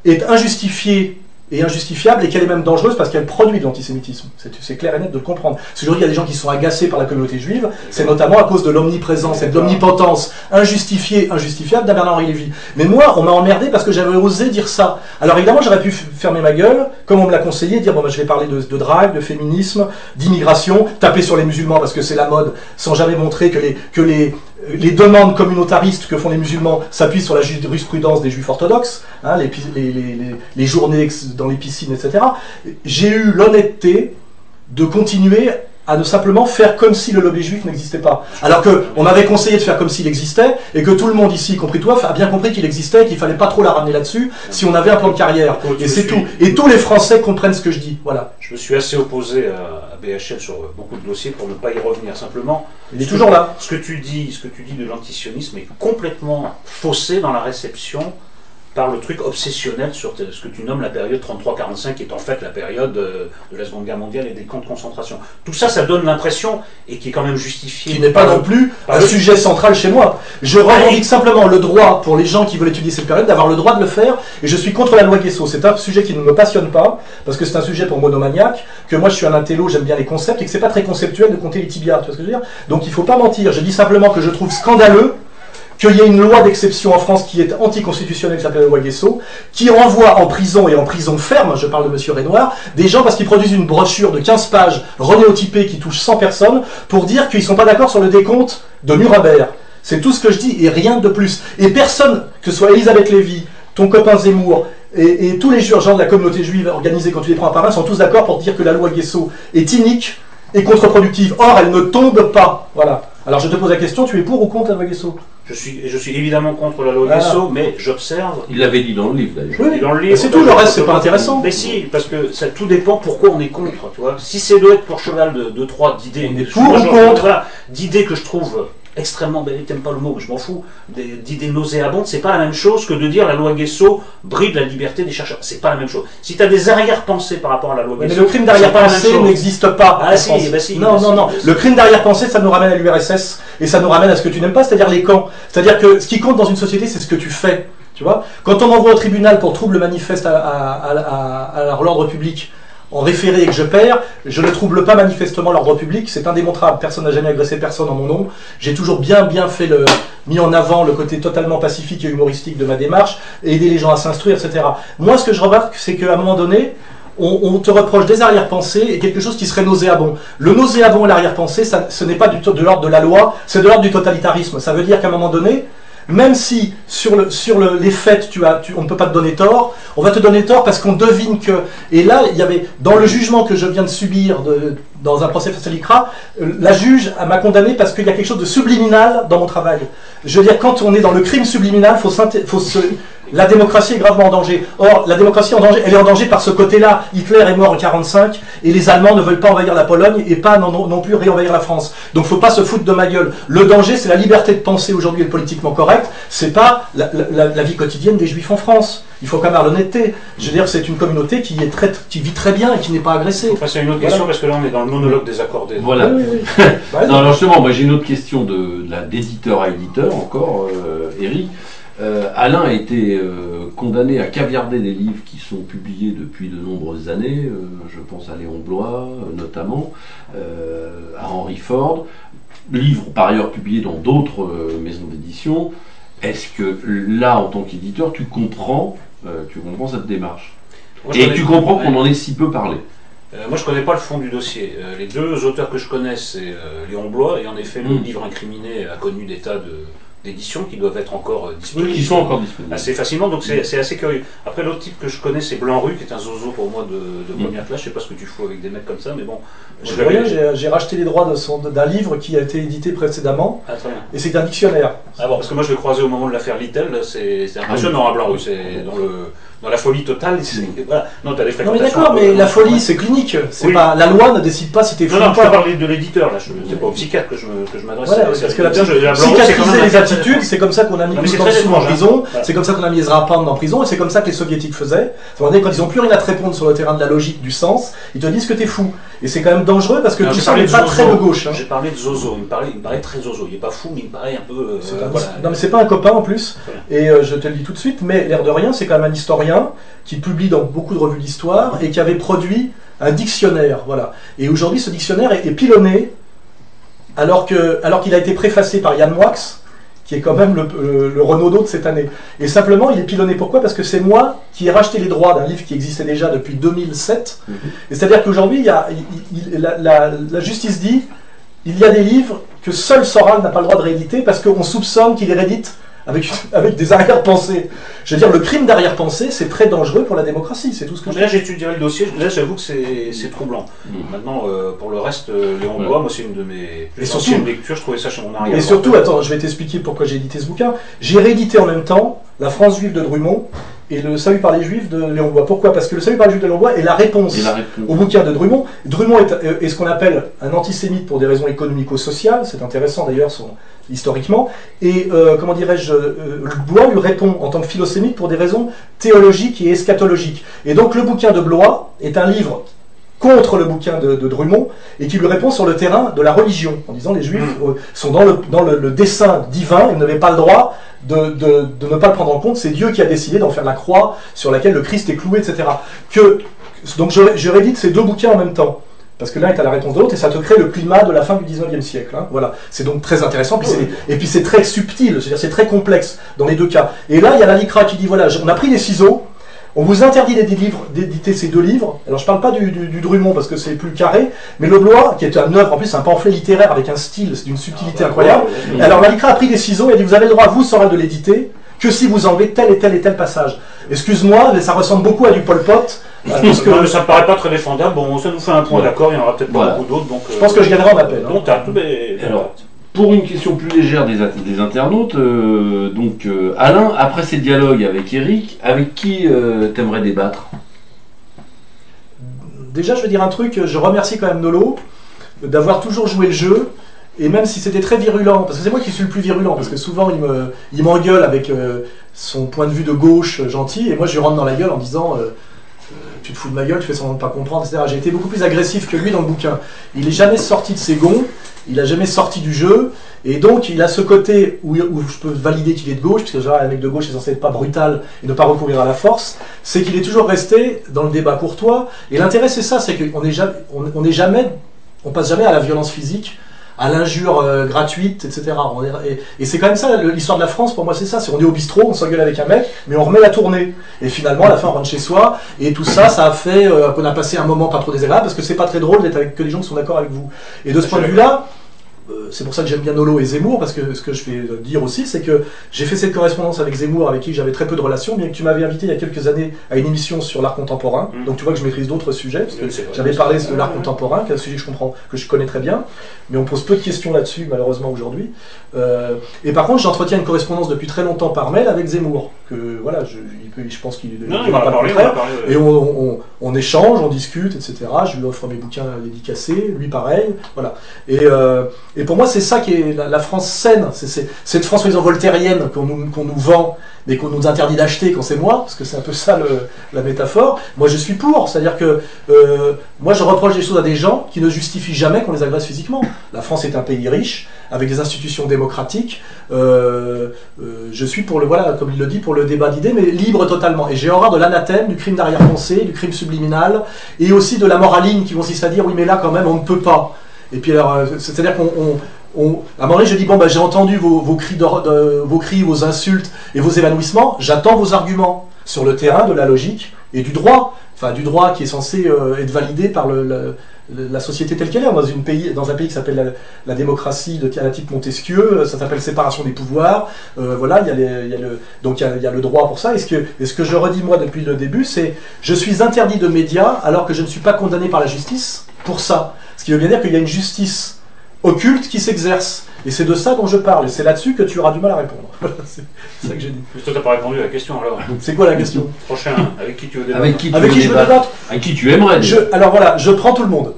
est injustifiée et injustifiable et qu'elle est même dangereuse parce qu'elle produit de l'antisémitisme. C'est clair et net de le comprendre. Parce qu'aujourd'hui, il y a des gens qui sont agacés par la communauté juive, c'est notamment à cause de l'omniprésence et de l'omnipotence injustifiée, injustifiable d'un Bernard-Henri Lévy. Mais moi, on m'a emmerdé parce que j'avais osé dire ça. Alors évidemment, j'aurais pu fermer ma gueule, comme on me l'a conseillé, dire bon, bah, je vais parler de drague, de féminisme, d'immigration, taper sur les musulmans parce que c'est la mode, sans jamais montrer que les demandes communautaristes que font les musulmans s'appuient sur la jurisprudence des juifs orthodoxes, hein, les journées dans les piscines, etc. J'ai eu l'honnêteté de continuer à ne simplement faire comme si le lobby juif n'existait pas. Alors qu'on m'avait conseillé de faire comme s'il existait, et que tout le monde ici, y compris toi, a bien compris qu'il existait et qu'il ne fallait pas trop la ramener là-dessus si on avait un plan de carrière. Et c'est tout. Et tous les Français comprennent ce que je dis. Voilà. Je me suis assez opposé à BHL sur beaucoup de dossiers pour ne pas y revenir. Simplement, il est toujours là. Ce que tu dis de l'antisionisme est complètement faussé dans la réception par le truc obsessionnel sur ce que tu nommes la période 33-45, qui est en fait la période de la Seconde Guerre mondiale et des camps de concentration. Tout ça, ça donne l'impression, et qui est quand même justifié... Qui n'est pas non plus un sujet central chez moi. Je revendique simplement le droit, pour les gens qui veulent étudier cette période, d'avoir le droit de le faire, et je suis contre la loi Guesso. C'est un sujet qui ne me passionne pas, parce que c'est un sujet pour monomaniaque, que moi je suis un intello, j'aime bien les concepts, et que c'est pas très conceptuel de compter les tibias, tu vois ce que je veux dire? Donc il ne faut pas mentir. Je dis simplement que je trouve scandaleux qu'il y ait une loi d'exception en France qui est anticonstitutionnelle, qui s'appelle la loi Guesso, qui renvoie en prison, et en prison ferme, je parle de M. Renoir, des gens parce qu'ils produisent une brochure de 15 pages renéotypée qui touche 100 personnes, pour dire qu'ils ne sont pas d'accord sur le décompte de Nuremberg. C'est tout ce que je dis, et rien de plus. Et personne, que ce soit Elisabeth Lévy, ton copain Zemmour, et tous les gens de la communauté juive organisée, quand tu les prends un par un, sont tous d'accord pour dire que la loi Guesso est inique et contre-productive. Or, elle ne tombe pas. Voilà. Alors je te pose la question, tu es pour ou contre la loi Guesso ? Je suis évidemment contre la loi Guesso, mais j'observe... Il l'avait dit dans le livre, d'ailleurs. Oui, c'est tout, le reste, c'est pas intéressant. Mais si, parce que ça tout dépend pourquoi on est contre, tu vois. Si c'est doit être pour cheval de trois d'idées... On est pour ou contre. Voilà, d'idées que je trouve extrêmement... Ben, t'aimes pas le mot, mais je m'en fous. D'idées nauséabondes, c'est pas la même chose que de dire la loi Guesso bride la liberté des chercheurs. C'est pas la même chose. Si t'as des arrière-pensées par rapport à la loi Guesso... Mais le crime d'arrière-pensée n'existe pas. Ah si, bah si. Non. Le crime d'arrière-pensée, ça nous ramène à l'URSS, et ça nous ramène à ce que tu n'aimes pas, c'est-à-dire les camps. C'est-à-dire que ce qui compte dans une société, c'est ce que tu fais. Tu vois, quand on m'envoie au tribunal pour trouble manifeste à l'ordre public, en référé et que je perds, je ne trouble pas manifestement l'ordre public, c'est indémontrable, personne n'a jamais agressé personne en mon nom, j'ai toujours bien fait mis en avant le côté totalement pacifique et humoristique de ma démarche, et aider les gens à s'instruire, etc. Moi, ce que je remarque, c'est qu'à un moment donné, on te reproche des arrière-pensées et quelque chose qui serait nauséabond. Le nauséabond et l'arrière-pensée, ce n'est pas de l'ordre de la loi, c'est de l'ordre du totalitarisme. Ça veut dire qu'à un moment donné, même si sur les faits on ne peut pas te donner tort, on va te donner tort parce qu'on devine que... Et là, il y avait, dans le jugement que je viens de subir dans un procès face à l'ICRA, la juge m'a condamné parce qu'il y a quelque chose de subliminal dans mon travail. Je veux dire, quand on est dans le crime subliminal, la démocratie est gravement en danger. Or, la démocratie est en danger, elle est en danger par ce côté-là. Hitler est mort en 1945 et les Allemands ne veulent pas envahir la Pologne et pas non plus réenvahir la France. Donc, faut pas se foutre de ma gueule. Le danger, c'est la liberté de penser aujourd'hui et le politiquement correct. C'est pas la vie quotidienne des Juifs en France. Il faut quand même avoir l'honnêteté. Je veux dire, c'est une communauté qui vit très bien et qui n'est pas agressée. On va passer à une autre question parce que là, on est dans le monologue des accordés. Voilà. Oui. Non, alors justement, moi j'ai une autre question d'éditeur à éditeur encore, Eric. Alain a été condamné à caviarder des livres qui sont publiés depuis de nombreuses années, je pense à Léon Bloy notamment, à Henry Ford, livres par ailleurs publiés dans d'autres maisons d'édition. Est-ce que là, en tant qu'éditeur, tu comprends cette démarche? Et tu comprends qu'on en ait si peu parlé? Moi, je ne connais pas le fond du dossier. Les deux auteurs que je connais, c'est Léon Bloy, et en effet, le livre incriminé a connu des tas d'éditions qui doivent être encore disponibles. Oui, qui sont encore disponibles. Assez facilement, donc c'est assez curieux. Après, l'autre type que je connais, c'est Blanc-Rue, qui est un zozo pour moi de première classe. Je ne sais pas ce que tu fous avec des mecs comme ça, mais bon. J'ai racheté les droits d'un livre qui a été édité précédemment, et c'est un dictionnaire. Ah bon, parce que moi je l'ai croisé au moment de l'affaire Little, c'est impressionnant à Blanc-Rue, c'est dans la folie totale. Voilà. Non, t'as des Non mais fréquentations. d'accord, mais la folie c'est clinique, c'est pas, la loi ne décide pas si t'es fou Non, ou je te pas. parle de l'éditeur, là, c'est pas au psychiatre que je m'adresse. Voilà, parce que psychiatriser les attitudes, c'est comme ça qu'on a mis Claude Sous en prison, c'est comme ça qu'on a mis Ezra Pound en prison, et c'est comme ça que les soviétiques faisaient. Quand ils n'ont plus rien à te répondre sur le terrain de la logique, du sens, ils te disent que t'es fou. Et c'est quand même dangereux parce que tout ça n'est pas très de gauche. J'ai parlé de Zozo, il me paraît très Zozo. Il est pas fou, mais il me paraît un peu. Non mais c'est pas un copain en plus, et je te le dis tout de suite, mais l'air de rien, c'est quand même un historien qui publie dans beaucoup de revues d'histoire et qui avait produit un dictionnaire, voilà. Et aujourd'hui, ce dictionnaire est pilonné, alors qu'il a été préfacé par Yann Moix, qui est quand même le Renaudot de cette année. Et simplement, il est pilonné. Pourquoi? Parce que c'est moi qui ai racheté les droits d'un livre qui existait déjà depuis 2007. Et c'est-à-dire qu'aujourd'hui, la justice dit il y a des livres que seul Soral n'a pas le droit de rééditer parce qu'on soupçonne qu'il les réédite avec des arrière-pensées. Je veux dire, le crime d'arrière-pensée, c'est très dangereux pour la démocratie, c'est tout ce que je dis. Là, j'étudierai le dossier, là, j'avoue que c'est troublant. Maintenant, pour le reste, Léon Bloy, moi, c'est une de mes plus anciennes lectures, je trouvais ça chez mon arrière. Et surtout, attends, je vais t'expliquer pourquoi j'ai édité ce bouquin. J'ai réédité en même temps La France juive de Drummond et Le Salut par les Juifs de Léon Bloy. Pourquoi? Parce que Le Salut par les Juifs de Léon Bloy est la réponse au bouquin de Drummond. Drummond est ce qu'on appelle un antisémite pour des raisons économico-sociales, c'est intéressant d'ailleurs historiquement, et comment dirais-je, Bloy lui répond en tant que philosémite pour des raisons théologiques et eschatologiques. Et donc le bouquin de Bloy est un livre contre le bouquin de Drummond, et qui lui répond sur le terrain de la religion, en disant les Juifs sont dans le dessein divin, ils n'avaient pas le droit de ne pas le prendre en compte, c'est Dieu qui a décidé d'en faire la croix sur laquelle le Christ est cloué, etc. Donc je réédite ces deux bouquins en même temps, parce que l'un est à la réponse de l'autre, et ça te crée le climat de la fin du 19e siècle. Hein. Voilà. C'est donc très intéressant, et puis c'est très subtil, c'est-à-dire c'est très complexe dans les deux cas. Et là, il y a la LICRA qui dit, voilà, on a pris des ciseaux, on vous interdit d'éditer ces deux livres. Alors je parle pas du Drummond parce que c'est plus carré, mais le Bloy, qui est une œuvre, en plus c'est un pamphlet littéraire avec un style, d'une subtilité incroyable. Alors la LICRA a pris des ciseaux et a dit, vous avez le droit, vous, Soral, de l'éditer, que si vous enlevez tel et tel et tel passage. Excuse-moi, mais ça ressemble beaucoup à du Pol Pot. Parce que ça me paraît pas très défendable. Bon, ça nous fait un point d'accord, il y en aura peut-être pas beaucoup d'autres. Donc, je pense que je gagnerai en appel. Alors, pour une question plus légère des internautes, Alain, après ces dialogues avec Eric, avec qui t'aimerais débattre? Déjà, je veux dire un truc, je remercie quand même Nolo d'avoir toujours joué le jeu. Et même si c'était très virulent, parce que c'est moi qui suis le plus virulent, parce que souvent il m'engueule avec son point de vue de gauche gentil, et moi je lui rentre dans la gueule en disant tu te fous de ma gueule, tu fais semblant de pas comprendre, etc. J'ai été beaucoup plus agressif que lui dans le bouquin. Il n'est jamais sorti de ses gonds, il n'a jamais sorti du jeu, et donc il a ce côté où je peux valider qu'il est de gauche, parce que genre, un mec de gauche est censé être pas brutal et ne pas recourir à la force, c'est qu'il est toujours resté dans le débat courtois, et l'intérêt c'est ça, c'est qu'on on passe jamais à la violence physique, à l'injure gratuite, etc. Et c'est quand même ça, l'histoire de la France, pour moi, c'est ça. On est au bistrot, on s'engueule avec un mec, mais on remet la tournée. Et finalement, à la fin, on rentre chez soi. Et tout ça, ça a fait qu'on a passé un moment pas trop désagréable, parce que c'est pas très drôle d'être avec que des gens qui sont d'accord avec vous. Et de ce point de vue-là, c'est pour ça que j'aime bien Nolo et Zemmour, parce que ce que je vais dire aussi, c'est que j'ai fait cette correspondance avec Zemmour, avec qui j'avais très peu de relations, bien que tu m'avais invité il y a quelques années à une émission sur l'art contemporain. Donc tu vois que je maîtrise d'autres sujets, parce que j'avais parlé de l'art contemporain, qui est un sujet que je comprends, que je connais très bien, mais on pose peu de questions là-dessus, malheureusement, aujourd'hui. Et par contre, j'entretiens une correspondance depuis très longtemps par mail avec Zemmour, que voilà, je pense qu'il il va parler, et on échange, on discute, etc. Je lui offre mes bouquins dédicacés, lui pareil, voilà. Et pour moi, c'est ça qui est la France saine, c'est cette France soi-disant voltairienne qu'on nous vend, mais qu'on nous interdit d'acheter quand c'est moi, parce que c'est un peu ça la métaphore. Moi, je suis pour, c'est-à-dire que moi, je reproche des choses à des gens qui ne justifient jamais qu'on les agresse physiquement. La France est un pays riche, avec des institutions démocratiques. Je suis pour voilà, comme il le dit, pour le débat d'idées, mais libre totalement. Et j'ai horreur de l'anathème, du crime d'arrière-pensée, du crime subliminal, et aussi de la moraline qui consiste à dire oui, mais là, quand même, on ne peut pas. Et puis alors, c'est-à-dire à un moment donné, je dis bon, j'ai entendu vos cris, vos insultes et vos évanouissements. J'attends vos arguments sur le terrain de la logique et du droit, enfin du droit qui est censé être validé par la société telle qu'elle est. Dans un pays qui s'appelle la démocratie à la type Montesquieu, ça s'appelle séparation des pouvoirs. Voilà, il y a le droit pour ça. Et ce que je redis moi depuis le début, c'est je suis interdit de médias alors que je ne suis pas condamné par la justice pour ça. Ce qui veut bien dire qu'il y a une justice occulte qui s'exerce. Et c'est de ça dont je parle. Et c'est là-dessus que tu auras du mal à répondre. c'est ça que j'ai dit. Mais toi, t'as pas répondu à la question alors. C'est quoi la question? Prochain, avec qui tu veux débattre? Avec qui je veux débattre? Avec qui tu aimerais Alors voilà, je prends tout le monde.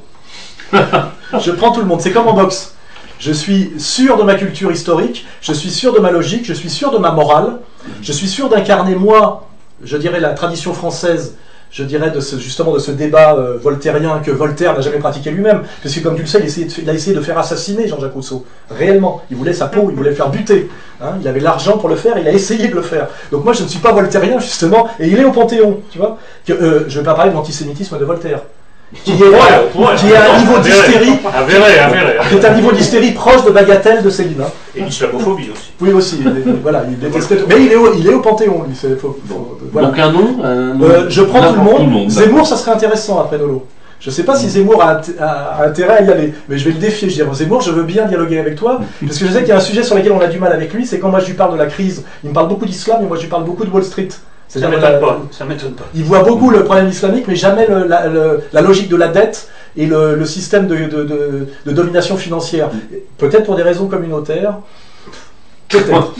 Je prends tout le monde. C'est comme en boxe. Je suis sûr de ma culture historique, je suis sûr de ma logique, je suis sûr de ma morale, je suis sûr d'incarner moi, je dirais la tradition française, je dirais justement de ce débat voltairien que Voltaire n'a jamais pratiqué lui-même, parce que comme tu le sais, il a essayé de faire assassiner Jean-Jacques Rousseau, réellement. Il voulait sa peau, il voulait le faire buter. Hein, il avait l'argent pour le faire, il a essayé de le faire. Donc moi je ne suis pas voltairien justement, et il est au Panthéon, tu vois. Je ne vais pas parler de l'antisémitisme de Voltaire. Qui est à un niveau d'hystérie, qui est un niveau d'hystérie proche de Bagatelle de Céline. Hein. Et l'islamophobie aussi. Oui aussi, voilà, il détestait. Mais il est au Panthéon, lui. Voilà. Donc un nom, je prends tout le monde. Zemmour, ça serait intéressant après Nolo. Je ne sais pas si Zemmour a intérêt à y aller, mais je vais le défier. Je dis Zemmour, je veux bien dialoguer avec toi, parce que je sais qu'il y a un sujet sur lequel on a du mal avec lui, c'est quand moi je lui parle de la crise. Il me parle beaucoup d'islam, et moi je lui parle beaucoup de Wall Street. Ça m'étonne pas. Il voit beaucoup le problème islamique, mais jamais la logique de la dette et le système de domination financière. Peut-être pour des raisons communautaires. Peut-être.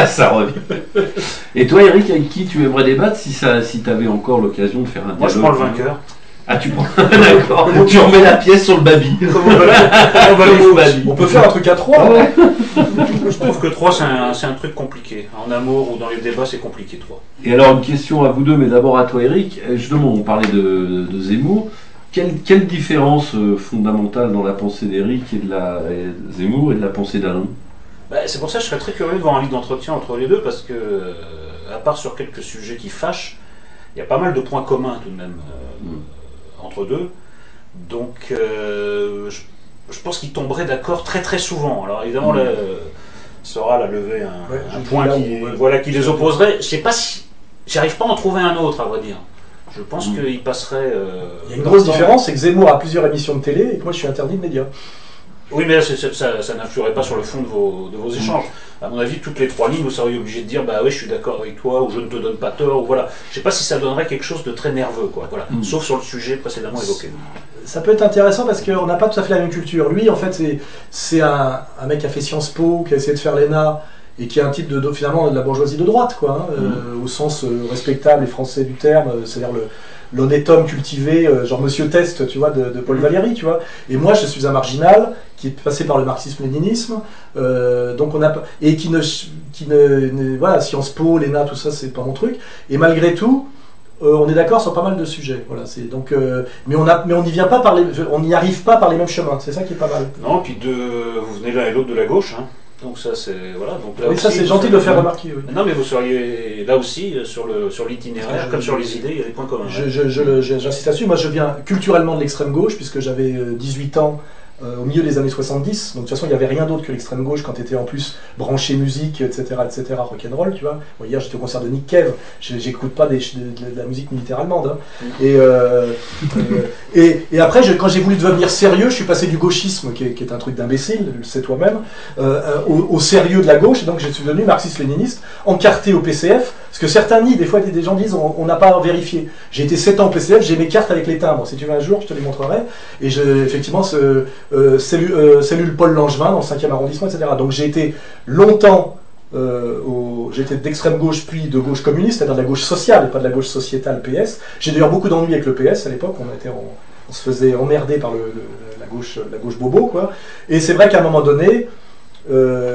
Ça revient. Et toi, Eric, avec qui tu aimerais débattre si tu avais encore l'occasion de faire un dialogue? Moi, je prends le vainqueur. Ah, tu prends. D'accord. Tu remets la pièce sur le baby. On peut faire un truc à 3. Ah ouais. Je trouve que 3, c'est un truc compliqué. En amour ou dans les débats, c'est compliqué 3. Et alors, une question à vous deux, mais d'abord à toi, Eric. Justement, on parlait de Zemmour. Quelle différence fondamentale dans la pensée d'Eric et de Zemmour et de la pensée d'Alain? C'est pour ça que je serais très curieux de voir un livre d'entretien entre les deux, parce que, à part sur quelques sujets qui fâchent, il y a pas mal de points communs tout de même entre deux. Donc, je pense qu'ils tomberaient d'accord très très souvent. Alors évidemment, Soral a levé un point qui les opposerait. Je sais pas si... J'arrive pas à en trouver un autre, à vrai dire. Je pense qu'il passerait... Il y a une grosse différence, c'est que Zemmour a plusieurs émissions de télé et que moi je suis interdit de médias. Oui, mais là, ça n'influerait pas sur le fond de vos échanges. À mon avis, toutes les 3 lignes, vous seriez obligé de dire bah oui, je suis d'accord avec toi, ou je ne te donne pas tort, ou voilà. Je sais pas si ça donnerait quelque chose de très nerveux, quoi. Voilà. Sauf sur le sujet précédemment évoqué. Ça peut être intéressant parce qu'on n'a pas tout à fait la même culture. Lui, en fait, c'est un mec qui a fait Sciences Po, qui a essayé de faire l'ENA, et qui est un type finalement de la bourgeoisie de droite, quoi, au sens respectable et français du terme, c'est-à-dire l'honnête homme cultivé, genre Monsieur Test, tu vois, de Paul Valéry, tu vois. Et moi, je suis un marginal qui est passé par le marxisme-léninisme, donc et qui ne voilà, Sciences Po, l'ENA, tout ça, c'est pas mon truc. Et malgré tout, on est d'accord sur pas mal de sujets. Voilà, donc, mais on n'y vient pas on n'y arrive pas par les mêmes chemins. C'est ça qui est pas mal. Non, puis vous venez l'un et l'autre de la gauche, hein. Donc ça c'est voilà. Donc là oui, aussi, ça c'est gentil de le faire remarquer. Oui. Non mais vous seriez là aussi sur l'itinéraire comme sur les idées, il y a des points communs. J'insiste là-dessus. Moi je viens culturellement de l'extrême gauche puisque j'avais 18 ans au milieu des années 70. Donc de toute façon, il n'y avait rien d'autre que l'extrême gauche quand tu étais en plus branché musique, etc., rock'n'roll, tu vois. Bon, hier, j'étais au concert de Nick Cave, j'écoute pas de la musique militaire allemande. Hein. Et après, quand j'ai voulu devenir sérieux, je suis passé du gauchisme, qui est un truc d'imbécile, le sais toi-même, au sérieux de la gauche, et donc je suis devenu marxiste-léniniste, encarté au PCF, parce que certains nient, des fois des gens disent on n'a pas vérifié. J'ai été 7 ans au PCF, j'ai mes cartes avec les timbres, si tu veux un jour, je te les montrerai, et effectivement, cellule Paul Langevin, dans le 5e arrondissement, etc. Donc j'ai été longtemps, j'ai été d'extrême gauche, puis de gauche communiste, c'est-à-dire de la gauche sociale, et pas de la gauche sociétale PS. J'ai d'ailleurs beaucoup d'ennuis avec le PS à l'époque, on se faisait emmerder par la gauche bobo, quoi. Et c'est vrai qu'à un moment donné,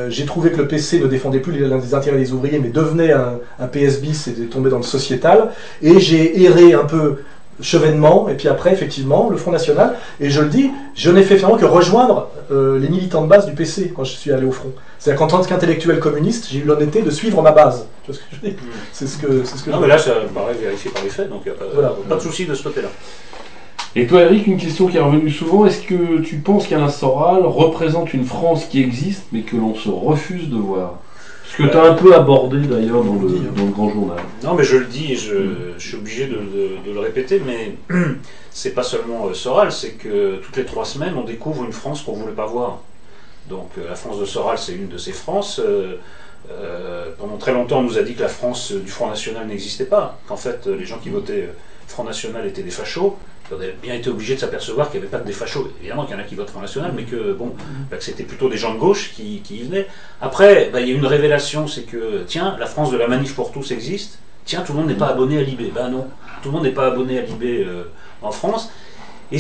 j'ai trouvé que le PC ne défendait plus les intérêts des ouvriers, mais devenait un PS bis et tombé dans le sociétal. Et j'ai erré un peu chevènement, et puis après, effectivement, le Front National. Et je le dis, je n'ai fait finalement que rejoindre les militants de base du PC quand je suis allé au front. C'est-à-dire qu'en tant qu'intellectuel communiste, j'ai eu l'honnêteté de suivre ma base. Tu vois ce que je dis ? C'est ce que non, mais là, ça me paraît vérifié par les faits, donc il n'y a pas de souci de ce côté-là. Et toi, Eric, une question qui est revenue souvent, est-ce que tu penses qu'Alain Soral représente une France qui existe, mais que l'on se refuse de voir ? Ce que tu as un peu abordé d'ailleurs dans le grand journal. Non, mais je le dis, et je suis obligé de le répéter, mais c'est pas seulement Soral, c'est que toutes les 3 semaines, on découvre une France qu'on ne voulait pas voir. Donc la France de Soral, c'est une de ces Frances. Pendant très longtemps, on nous a dit que la France du Front National n'existait pas, qu'en fait, les gens qui votaient Front National étaient des fachos. On a bien été obligé de s'apercevoir qu'il n'y avait pas que des fachos. Évidemment qu'il y en a qui votent Front National, mais que c'était plutôt des gens de gauche qui y venaient. Après, il y a une révélation, c'est que, tiens, la France de la manif pour tous existe. Tiens, tout le monde n'est pas abonné à l'IB. Ben non, tout le monde n'est pas abonné à l'IB en France. Et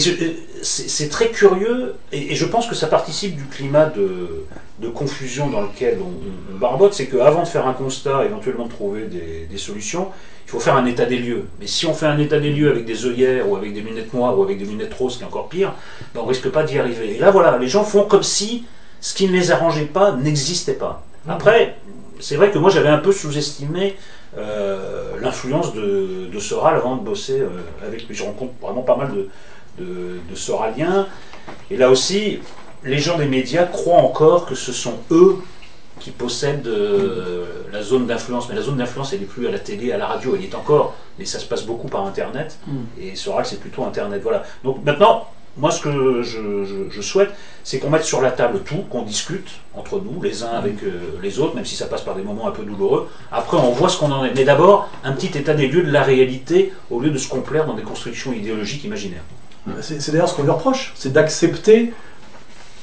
c'est très curieux, et je pense que ça participe du climat de confusion dans lequel on barbote. C'est qu'avant de faire un constat, éventuellement de trouver des solutions, il faut faire un état des lieux. Mais si on fait un état des lieux avec des œillères, ou avec des lunettes noires, ou avec des lunettes roses, qui est encore pire, on ne risque pas d'y arriver. Et là, voilà, les gens font comme si ce qui ne les arrangeait pas n'existait pas. Après, c'est vrai que moi, j'avais un peu sous-estimé l'influence de Soral avant de bosser avec lui. Je rencontre vraiment pas mal de Soraliens. Et là aussi, les gens des médias croient encore que ce sont eux qui possèdent la zone d'influence. Mais la zone d'influence, elle n'est plus à la télé, à la radio, elle y est encore, mais ça se passe beaucoup par Internet. Et Soral, c'est plutôt Internet. Voilà. Donc maintenant, moi, ce que je souhaite, c'est qu'on mette sur la table tout, qu'on discute entre nous, les uns avec les autres, même si ça passe par des moments un peu douloureux. Après, on voit ce qu'on en est. Mais d'abord, un petit état des lieux de la réalité, au lieu de se complaire dans des constructions idéologiques imaginaires. C'est d'ailleurs ce qu'on lui reproche, c'est d'accepter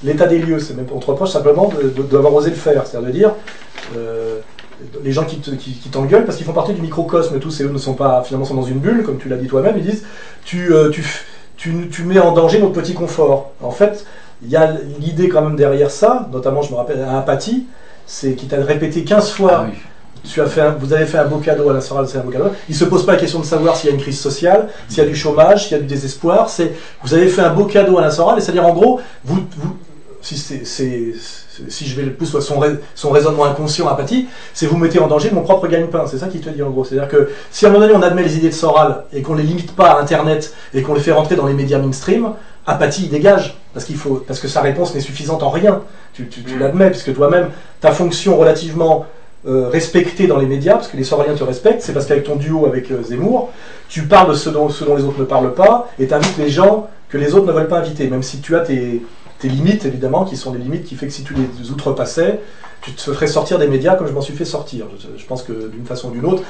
l'état des lieux. On te reproche simplement d'avoir osé le faire, c'est-à-dire de dire les gens qui t'engueulent parce qu'ils font partie du microcosme, tous et eux ne sont pas, finalement, sont dans une bulle, comme tu l'as dit toi-même, ils disent tu mets en danger notre petit confort. En fait, il y a l'idée quand même derrière ça, notamment je me rappelle à Apathie, c'est qu'il t'a répété 15 fois. Ah oui. Vous avez fait un beau cadeau à la Soral, c'est un beau cadeau. Il ne se pose pas la question de savoir s'il y a une crise sociale, s'il y a du chômage, s'il y a du désespoir. Vous avez fait un beau cadeau à la Soral, c'est-à-dire en gros, si je vais le plus son raisonnement inconscient Apathie, c'est vous mettez en danger mon propre gagne-pain. C'est ça qu'il te dit en gros. C'est-à-dire que si à un moment donné on admet les idées de Soral et qu'on ne les limite pas à Internet et qu'on les fait rentrer dans les médias mainstream, Apathie il dégage parce que sa réponse n'est suffisante en rien. Tu l'admets puisque toi-même ta fonction relativement respecté dans les médias, parce que les Soraliens te respectent, c'est parce qu'avec ton duo avec Zemmour, tu parles de ce dont les autres ne parlent pas, et tu invites les gens que les autres ne veulent pas inviter, même si tu as tes limites, évidemment, qui sont des limites qui fait que si tu les outrepassais, tu te ferais sortir des médias comme je m'en suis fait sortir. Je pense que d'une façon ou d'une autre,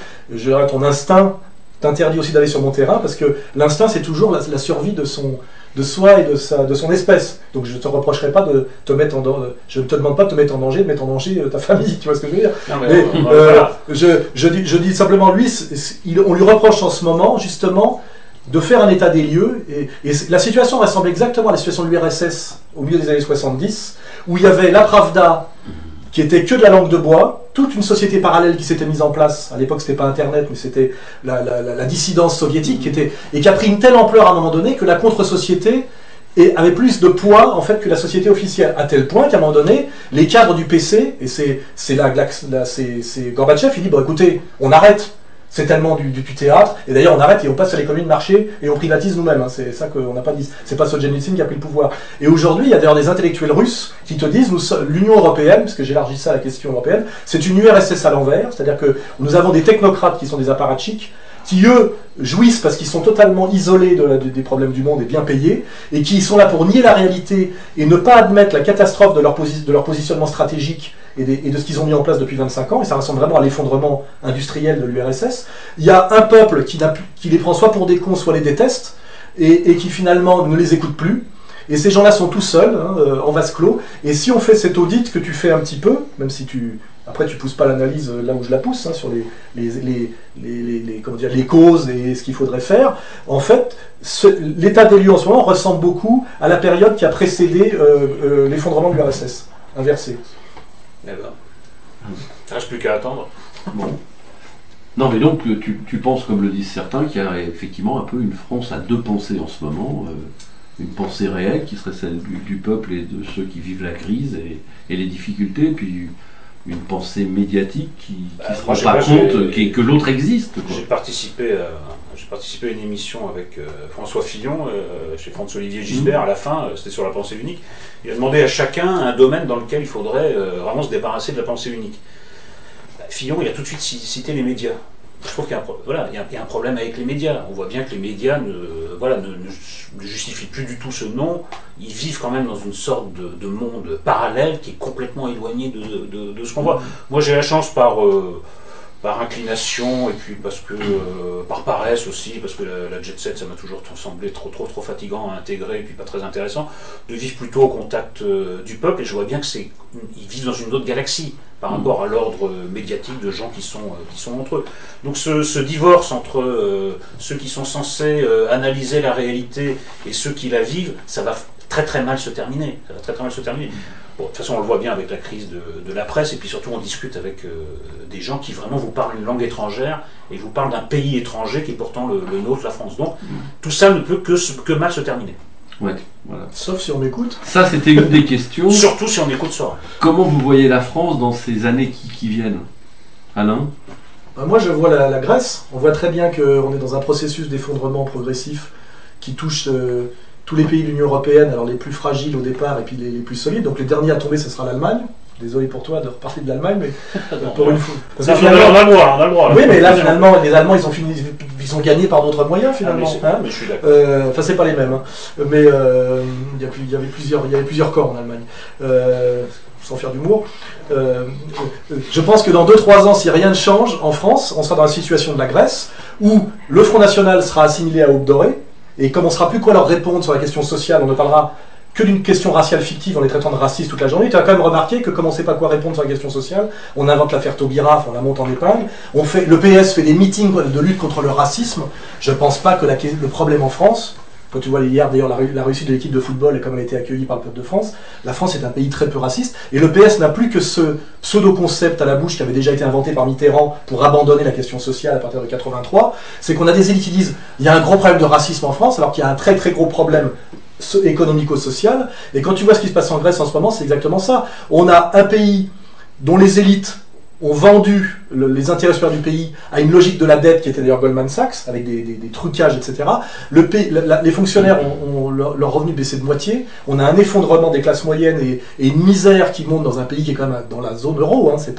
ton instinct t'interdit aussi d'aller sur mon terrain, parce que l'instinct, c'est toujours la survie de soi et de son espèce. Donc je ne te reprocherai pas de te mettre en danger, je ne te demande pas de te mettre en danger, de mettre en danger ta famille, tu vois ce que je veux dire. Non, mais voilà. je dis simplement, lui, on lui reproche en ce moment, justement, de faire un état des lieux, et la situation ressemble exactement à la situation de l'URSS au milieu des années 70, où il y avait la Pravda, qui était que de la langue de bois, toute une société parallèle qui s'était mise en place. À l'époque, c'était pas Internet, mais c'était la dissidence soviétique, et qui a pris une telle ampleur à un moment donné que la contre-société avait plus de poids en fait que la société officielle, à tel point qu'à un moment donné, les cadres du PC, et c'est Gorbatchev, il dit bon écoutez, on arrête. C'est tellement du théâtre. Et d'ailleurs, on arrête et on passe à l'économie de marché et on privatise nous-mêmes. Hein. C'est ça qu'on n'a pas dit. C'est pas Solzhenitsyn qui a pris le pouvoir. Et aujourd'hui, il y a d'ailleurs des intellectuels russes qui te disent, l'Union européenne, parce que j'élargis ça à la question européenne, c'est une URSS à l'envers. C'est-à-dire que nous avons des technocrates qui sont des apparatchiks, qui eux jouissent parce qu'ils sont totalement isolés des problèmes du monde et bien payés, et qui sont là pour nier la réalité et ne pas admettre la catastrophe de leur positionnement stratégique et de ce qu'ils ont mis en place depuis 25 ans, et ça ressemble vraiment à l'effondrement industriel de l'URSS. Il y a un peuple qui les prend soit pour des cons, soit les déteste, et qui finalement ne les écoute plus. Et ces gens-là sont tout seuls, hein, en vase clos. Et si on fait cet audit que tu fais un petit peu, même si après tu pousses pas l'analyse là où je la pousse, hein, sur comment dire, les causes et ce qu'il faudrait faire, en fait, l'état des lieux en ce moment ressemble beaucoup à la période qui a précédé l'effondrement de l'URSS, inversé. D'accord. Il ne reste plus qu'à attendre. Bon. Non, mais donc tu penses, comme le disent certains, qu'il y a effectivement un peu une France à deux pensées en ce moment. Une pensée réelle qui serait celle du peuple et de ceux qui vivent la crise et les difficultés, puis une pensée médiatique qui ne se rend pas compte que l'autre existe. J'ai participé à une émission avec François Fillon, chez François-Olivier Gisbert, à la fin, c'était sur la pensée unique. Il a demandé à chacun un domaine dans lequel il faudrait vraiment se débarrasser de la pensée unique. Fillon, il a tout de suite cité les médias. Je trouve qu'il y a un problème avec les médias. On voit bien que les médias ne justifient plus du tout ce nom. Ils vivent quand même dans une sorte de monde parallèle qui est complètement éloigné de ce qu'on voit. Moi, j'ai la chance par inclination et puis parce que par paresse aussi, parce que la jet set ça m'a toujours semblé trop fatigant à intégrer et puis pas très intéressant, de vivre plutôt au contact du peuple, et je vois bien que ils vivent dans une autre galaxie par rapport à l'ordre médiatique de gens qui sont entre eux. Donc ce divorce entre ceux qui sont censés analyser la réalité et ceux qui la vivent, ça va très très mal se terminer. Ça va très très mal se terminer. Bon, de toute façon, on le voit bien avec la crise de la presse, et puis surtout, on discute avec des gens qui vraiment vous parlent une langue étrangère et vous parlent d'un pays étranger qui est pourtant le nôtre, la France. Donc, tout ça ne peut que mal se terminer. Ouais, voilà. Sauf si on écoute. Ça, c'était une des questions. Surtout si on écoute ça. Comment vous voyez la France dans ces années qui viennent, Alain? Moi, je vois la Grèce. On voit très bien qu'on est dans un processus d'effondrement progressif qui touche tous les pays de l'Union européenne, alors les plus fragiles au départ et puis les plus solides. Donc les derniers à tomber, ce sera l'Allemagne. Désolé pour toi de repartir de l'Allemagne, mais pour une fois. On a le droit, Là. Oui, mais là, finalement, les Allemands, ils ont gagné par d'autres moyens, finalement. Mais je suis d'accord. Enfin, c'est pas les mêmes. Hein. Mais il y avait plusieurs corps en Allemagne. Sans faire d'humour. Je pense que dans 2-3 ans, si rien ne change, en France, on sera dans la situation de la Grèce, où le Front National sera assimilé à Aube Dorée, et comme on ne saura plus quoi leur répondre sur la question sociale, on ne parlera que d'une question raciale fictive en les traitant de racistes toute la journée. Tu as quand même remarqué que comme on ne sait pas quoi répondre sur la question sociale, on invente l'affaire Taubira, on la monte en épingle, le PS fait des meetings de lutte contre le racisme. Je ne pense pas que le problème en France, quand tu vois hier d'ailleurs la réussite de l'équipe de football et comme elle a été accueillie par le peuple de France, la France est un pays très peu raciste, et le PS n'a plus que ce pseudo-concept à la bouche qui avait déjà été inventé par Mitterrand pour abandonner la question sociale à partir de 83, c'est qu'on a des élites qui disent il y a un gros problème de racisme en France, alors qu'il y a un très très gros problème économico-social, et quand tu vois ce qui se passe en Grèce en ce moment, c'est exactement ça. On a un pays dont les élites ont vendu les intérêts supérieurs du pays à une logique de la dette qui était d'ailleurs Goldman Sachs, avec des trucages, etc. Les fonctionnaires ont leur revenu baissé de moitié, on a un effondrement des classes moyennes et une misère qui monte dans un pays qui est quand même dans la zone euro, hein, c'est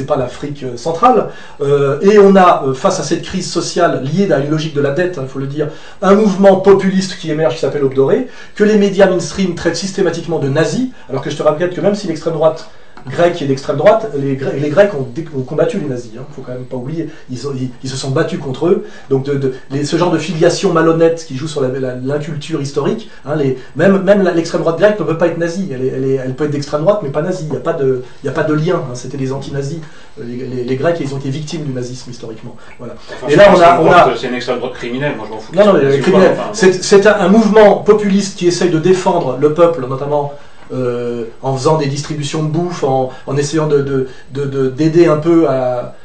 pas l'Afrique centrale, et on a, face à cette crise sociale liée à une logique de la dette, il faut le dire, un mouvement populiste qui émerge qui s'appelle Aube Dorée, que les médias mainstream traitent systématiquement de nazis, alors que je te rappelle que même si l'extrême droite grecque et d'extrême droite, les Grecs ont combattu les nazis, hein, faut quand même pas oublier, ils se sont battus contre eux, donc ce genre de filiation malhonnête qui joue sur l'inculture historique, hein, même l'extrême droite grecque ne peut pas être nazie, elle peut être d'extrême droite mais pas nazie, il n'y a pas de lien, hein, c'était les anti-nazis, les Grecs ils ont été victimes du nazisme historiquement. Voilà. Enfin, et là c'est une extrême droite criminelle, moi je m'en fous. Non, mais criminel, c'est un mouvement populiste qui essaye de défendre le peuple, notamment en faisant des distributions de bouffe, en essayant d'aider un peu à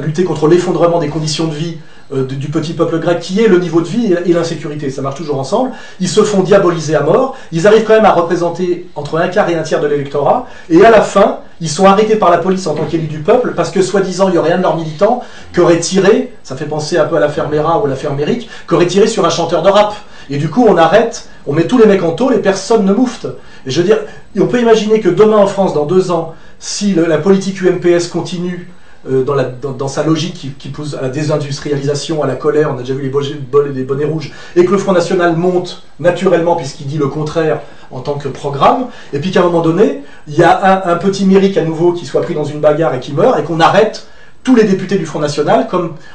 lutter contre l'effondrement des conditions de vie du petit peuple grec, qui est le niveau de vie et l'insécurité. Ça marche toujours ensemble. Ils se font diaboliser à mort. Ils arrivent quand même à représenter entre un quart et un tiers de l'électorat. Et à la fin, ils sont arrêtés par la police en tant qu'élus du peuple parce que, soi-disant, il y aurait un de leurs militants qui aurait tiré, ça fait penser un peu à l'affaire Mera ou à l'affaire Méric, qui aurait tiré sur un chanteur de rap. Et du coup, on arrête, on met tous les mecs en tôle et personne ne moufte. Et je veux dire, on peut imaginer que demain en France, dans 2 ans, si la politique UMPS continue dans sa logique qui pousse à la désindustrialisation, à la colère, on a déjà vu les bonnets rouges, et que le Front National monte naturellement puisqu'il dit le contraire en tant que programme, et puis qu'à un moment donné, il y a un petit Méric à nouveau qui soit pris dans une bagarre et qui meurt, et qu'on arrête tous les députés du Front National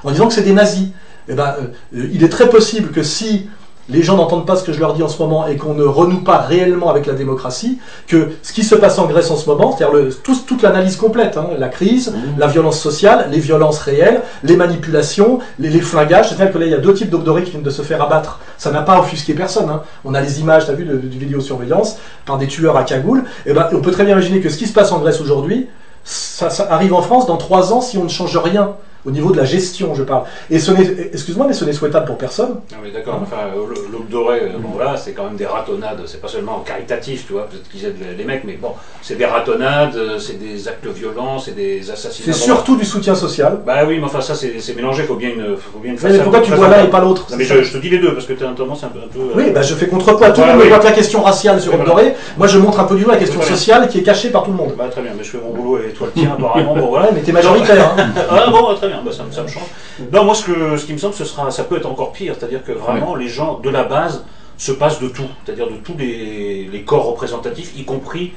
en disant que c'est des nazis. Eh ben, il est très possible que si les gens n'entendent pas ce que je leur dis en ce moment et qu'on ne renoue pas réellement avec la démocratie, que ce qui se passe en Grèce en ce moment, c'est-à-dire toute l'analyse complète, hein, la crise, la violence sociale, les violences réelles, les manipulations, les flingages, c'est-à-dire que là il y a 2 types d'Ogdoré qui viennent de se faire abattre, ça n'a pas offusqué personne, hein. On a les images, tu as vu, de vidéosurveillance par des tueurs à cagoule, et ben, on peut très bien imaginer que ce qui se passe en Grèce aujourd'hui, ça arrive en France dans 3 ans si on ne change rien. Au niveau de la gestion, je parle. Et excuse-moi, mais ce n'est souhaitable pour personne. Non mais d'accord, enfin, l'aube dorée, bon voilà, c'est quand même des ratonnades, c'est pas seulement caritatif, tu vois, peut-être qu'ils aident les mecs, mais bon, c'est des ratonnades, c'est des actes violents, c'est des assassinats. C'est surtout du soutien social. Bah oui, mais enfin ça c'est mélangé, faut bien une mais pourquoi tu vois l'un et pas l'autre? Non mais je te dis les deux, parce que tu as tendance un peu... Oui, bah je fais contrepoids, tout le monde ne voit que la question raciale sur l'aube dorée, moi je montre un peu du doigt la question sociale qui est cachée par tout le monde. Bah très bien, mais je fais mon boulot et toi le tien apparemment, bon voilà. Mais t'es majoritaire. Hein. Ah bon, très bien, bah, ça me change. Non, moi, ce qui me semble, ça peut être encore pire. C'est-à-dire que vraiment, les gens de la base se passent de tout. C'est-à-dire de tous les corps représentatifs, y compris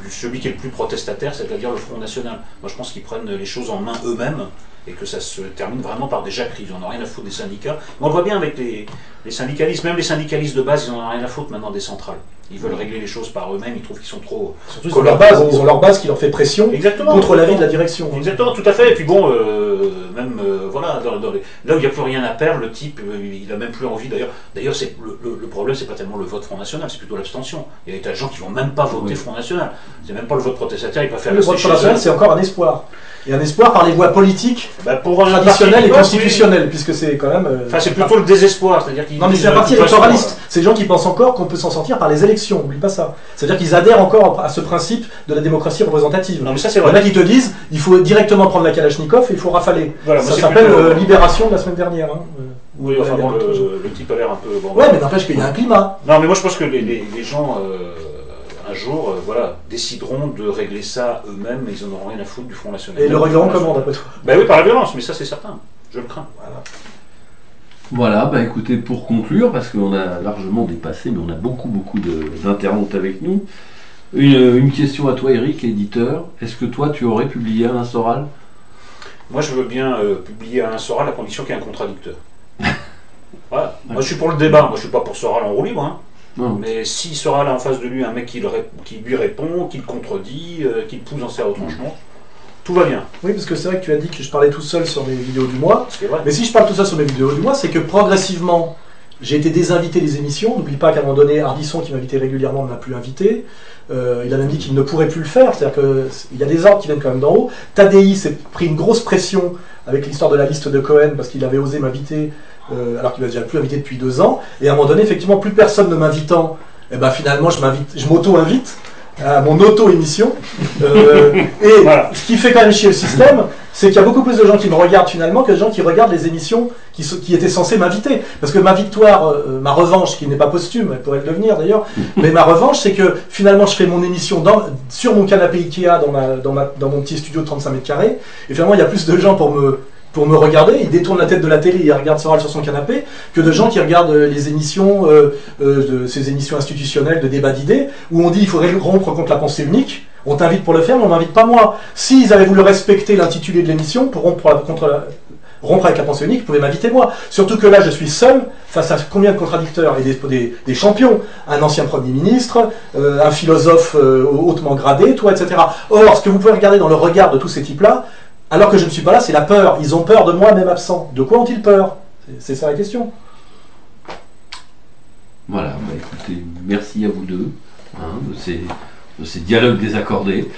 celui qui est le plus protestataire, c'est-à-dire le Front National. Moi, je pense qu'ils prennent les choses en main eux-mêmes et que ça se termine vraiment par des jacqueries. Ils n'en ont rien à foutre des syndicats. Mais on le voit bien avec les syndicalistes. Même les syndicalistes de base, ils n'en ont rien à foutre maintenant des centrales. Ils veulent régler les choses par eux-mêmes, ils trouvent qu'ils sont trop... Surtout ils ont leur base qui leur fait pression. Exactement, contre l'avis de la direction. Exactement, tout à fait. Et puis bon, voilà, là où il n'y a plus rien à perdre, le type, il n'a même plus envie. D'ailleurs, le problème, c'est pas tellement le vote Front National, c'est plutôt l'abstention. Il y a des gens qui vont même pas voter Front National. C'est même pas le vote protestataire, ils préfèrent... Le vote Front National, c'est encore un espoir. Et un espoir par les voies politiques, traditionnelles et constitutionnelles, puisque c'est quand même... Enfin, c'est plutôt le désespoir, c'est-à-dire qu'ils... Non, mais c'est un parti électoraliste. C'est des gens qui pensent encore qu'on peut s'en sortir par les élections, n'oublie pas ça. C'est-à-dire qu'ils adhèrent encore à ce principe de la démocratie représentative. Non, mais ça, c'est vrai. Il y en a qui te disent, il faut directement prendre la Kalachnikov et il faut rafaler. Voilà, ça s'appelle Libération de la semaine dernière. Hein. Oui, enfin bon, le type a l'air un peu... Bon, ouais, mais n'empêche qu'il y a un climat. Non, mais moi je pense que les gens... un jour, décideront de régler ça eux-mêmes, mais ils n'en auront rien à foutre du Front National. Et le régleront comment, d'après toi? Ben oui, par la violence, mais ça c'est certain, je le crains. Voilà, bah écoutez, pour conclure, parce qu'on a largement dépassé, mais on a beaucoup d'internautes avec nous, une question à toi, Eric, éditeur. Est-ce que toi, tu aurais publié Alain Soral? Moi, je veux bien publier Alain Soral à condition qu'il y ait un contradicteur. Voilà. Moi, je suis pour le débat, moi je suis pas pour Soral en roue libre, hein. Mais s'il sera là en face de lui un mec qui lui répond, qui le contredit, qui le pousse dans ses retranchements, tout va bien. Oui, parce que c'est vrai que tu as dit que je parlais tout seul sur mes vidéos du mois. Vrai. Mais si je parle tout seul sur mes vidéos du mois, c'est que progressivement, j'ai été désinvité des émissions. N'oublie pas qu'à un moment donné, Ardisson, qui m'invitait régulièrement, ne m'a plus invité. Il a même dit qu'il ne pourrait plus le faire. C'est-à-dire qu'il y a des ordres qui viennent quand même d'en haut. Tadei s'est pris une grosse pression avec l'histoire de la liste de Cohen parce qu'il avait osé m'inviter. Alors qu'il m'a déjà plus invité depuis 2 ans, et à un moment donné, effectivement, plus personne ne m'invitant, et ben finalement, je m'auto-invite à mon auto-émission. Et voilà. Ce qui fait quand même chier le système, c'est qu'il y a beaucoup plus de gens qui me regardent finalement que de gens qui regardent les émissions qui étaient censées m'inviter. Parce que ma victoire, ma revanche, qui n'est pas posthume, elle pourrait le devenir d'ailleurs, mais ma revanche, c'est que finalement, je fais mon émission sur mon canapé Ikea dans mon petit studio de 35 mètres carrés, et finalement, il y a plus de gens pour me regarder, il détourne la tête de la télé et il regarde Soral sur son canapé, que de gens qui regardent les émissions, ces émissions institutionnelles de débat d'idées, où on dit il faudrait rompre contre la pensée unique, on t'invite pour le faire, mais on m'invite pas moi. S'ils avaient voulu respecter l'intitulé de l'émission, pour rompre avec la pensée unique, ils pouvaient m'inviter moi. Surtout que là, je suis seul, face à combien de contradicteurs et des champions, un ancien Premier ministre, un philosophe hautement gradé, toi, etc. Or, ce que vous pouvez regarder dans le regard de tous ces types-là, alors que je ne suis pas là, c'est la peur. Ils ont peur de moi, même absent. De quoi ont-ils peur? C'est ça la question. Voilà, bah écoutez, merci à vous deux, de ces dialogues désaccordés.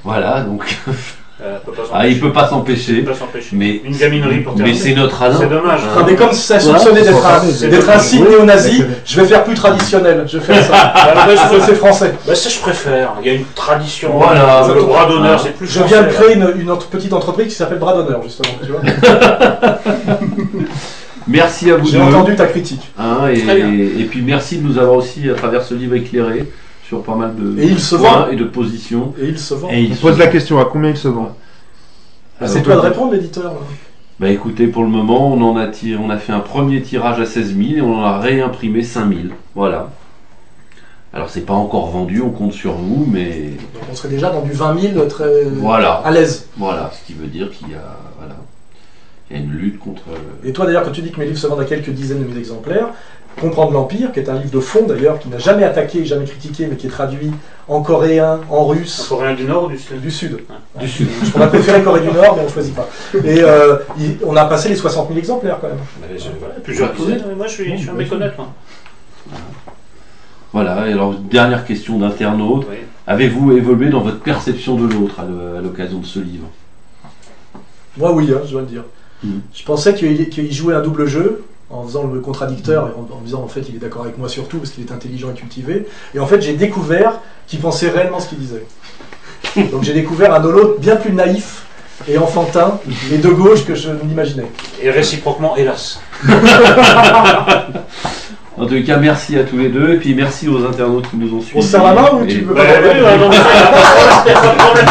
Voilà, donc Il peut pas s'empêcher. Mais une gaminerie pour Mais terminer. c'est notre Alain. C'est dommage. Ah, mais comme ça soupçonnait d'être un signe néo-nazi, je vais faire plus traditionnel. Je vais faire ça. Je fais français. Bah, ça, je préfère. Il y a une tradition. Voilà. Le bras d'honneur, c'est plus Je viens de créer une petite entreprise qui s'appelle Bras d'honneur, justement. Tu vois. Merci à vous J'ai deux. entendu ta critique. Et puis merci de nous avoir aussi, à travers ce livre, éclairé sur pas mal de Et il se points vend. et de positions. Et il se vend. Et il On se pose vend. la question, à combien il se vend? C'est toi de répondre, l'éditeur. Bah écoutez, pour le moment, on a fait un premier tirage à 16 000 et on en a réimprimé 5 000. Voilà. Alors c'est pas encore vendu, on compte sur vous, mais Donc on serait déjà dans du 20 000 très voilà. à l'aise. Voilà, ce qui veut dire qu'il y a, voilà, il y a une lutte contre. Et toi d'ailleurs, quand tu dis que mes livres se vendent à quelques dizaines de mille exemplaires, Comprendre l'Empire, qui est un livre de fond d'ailleurs, qui n'a jamais attaqué, jamais critiqué, mais qui est traduit en coréen, en russe. En coréen du Nord ou du Sud? Du Sud. Du Sud. On a préféré Corée du Nord, mais on ne choisit pas. Et on a passé les 60 000 exemplaires quand même. Plusieurs dizaines. Moi, je suis un méconnaître. Voilà, et alors dernière question d'internaute. Oui. Avez-vous évolué dans votre perception de l'autre à l'occasion de ce livre? Moi oui, je dois le dire. Je pensais qu'il jouait un double jeu, en faisant le contradicteur, et en me disant en fait il est d'accord avec moi surtout parce qu'il est intelligent et cultivé. Et en fait j'ai découvert qu'il pensait réellement ce qu'il disait. Donc j'ai découvert un Nolo bien plus naïf et enfantin et de gauche que je n'imaginais. Et réciproquement, hélas. En tout cas, merci à tous les deux, et puis merci aux internautes qui nous ont suivis. On se serre la main ou tu Et- veux Bah, pas oui, non, mais pas de problème.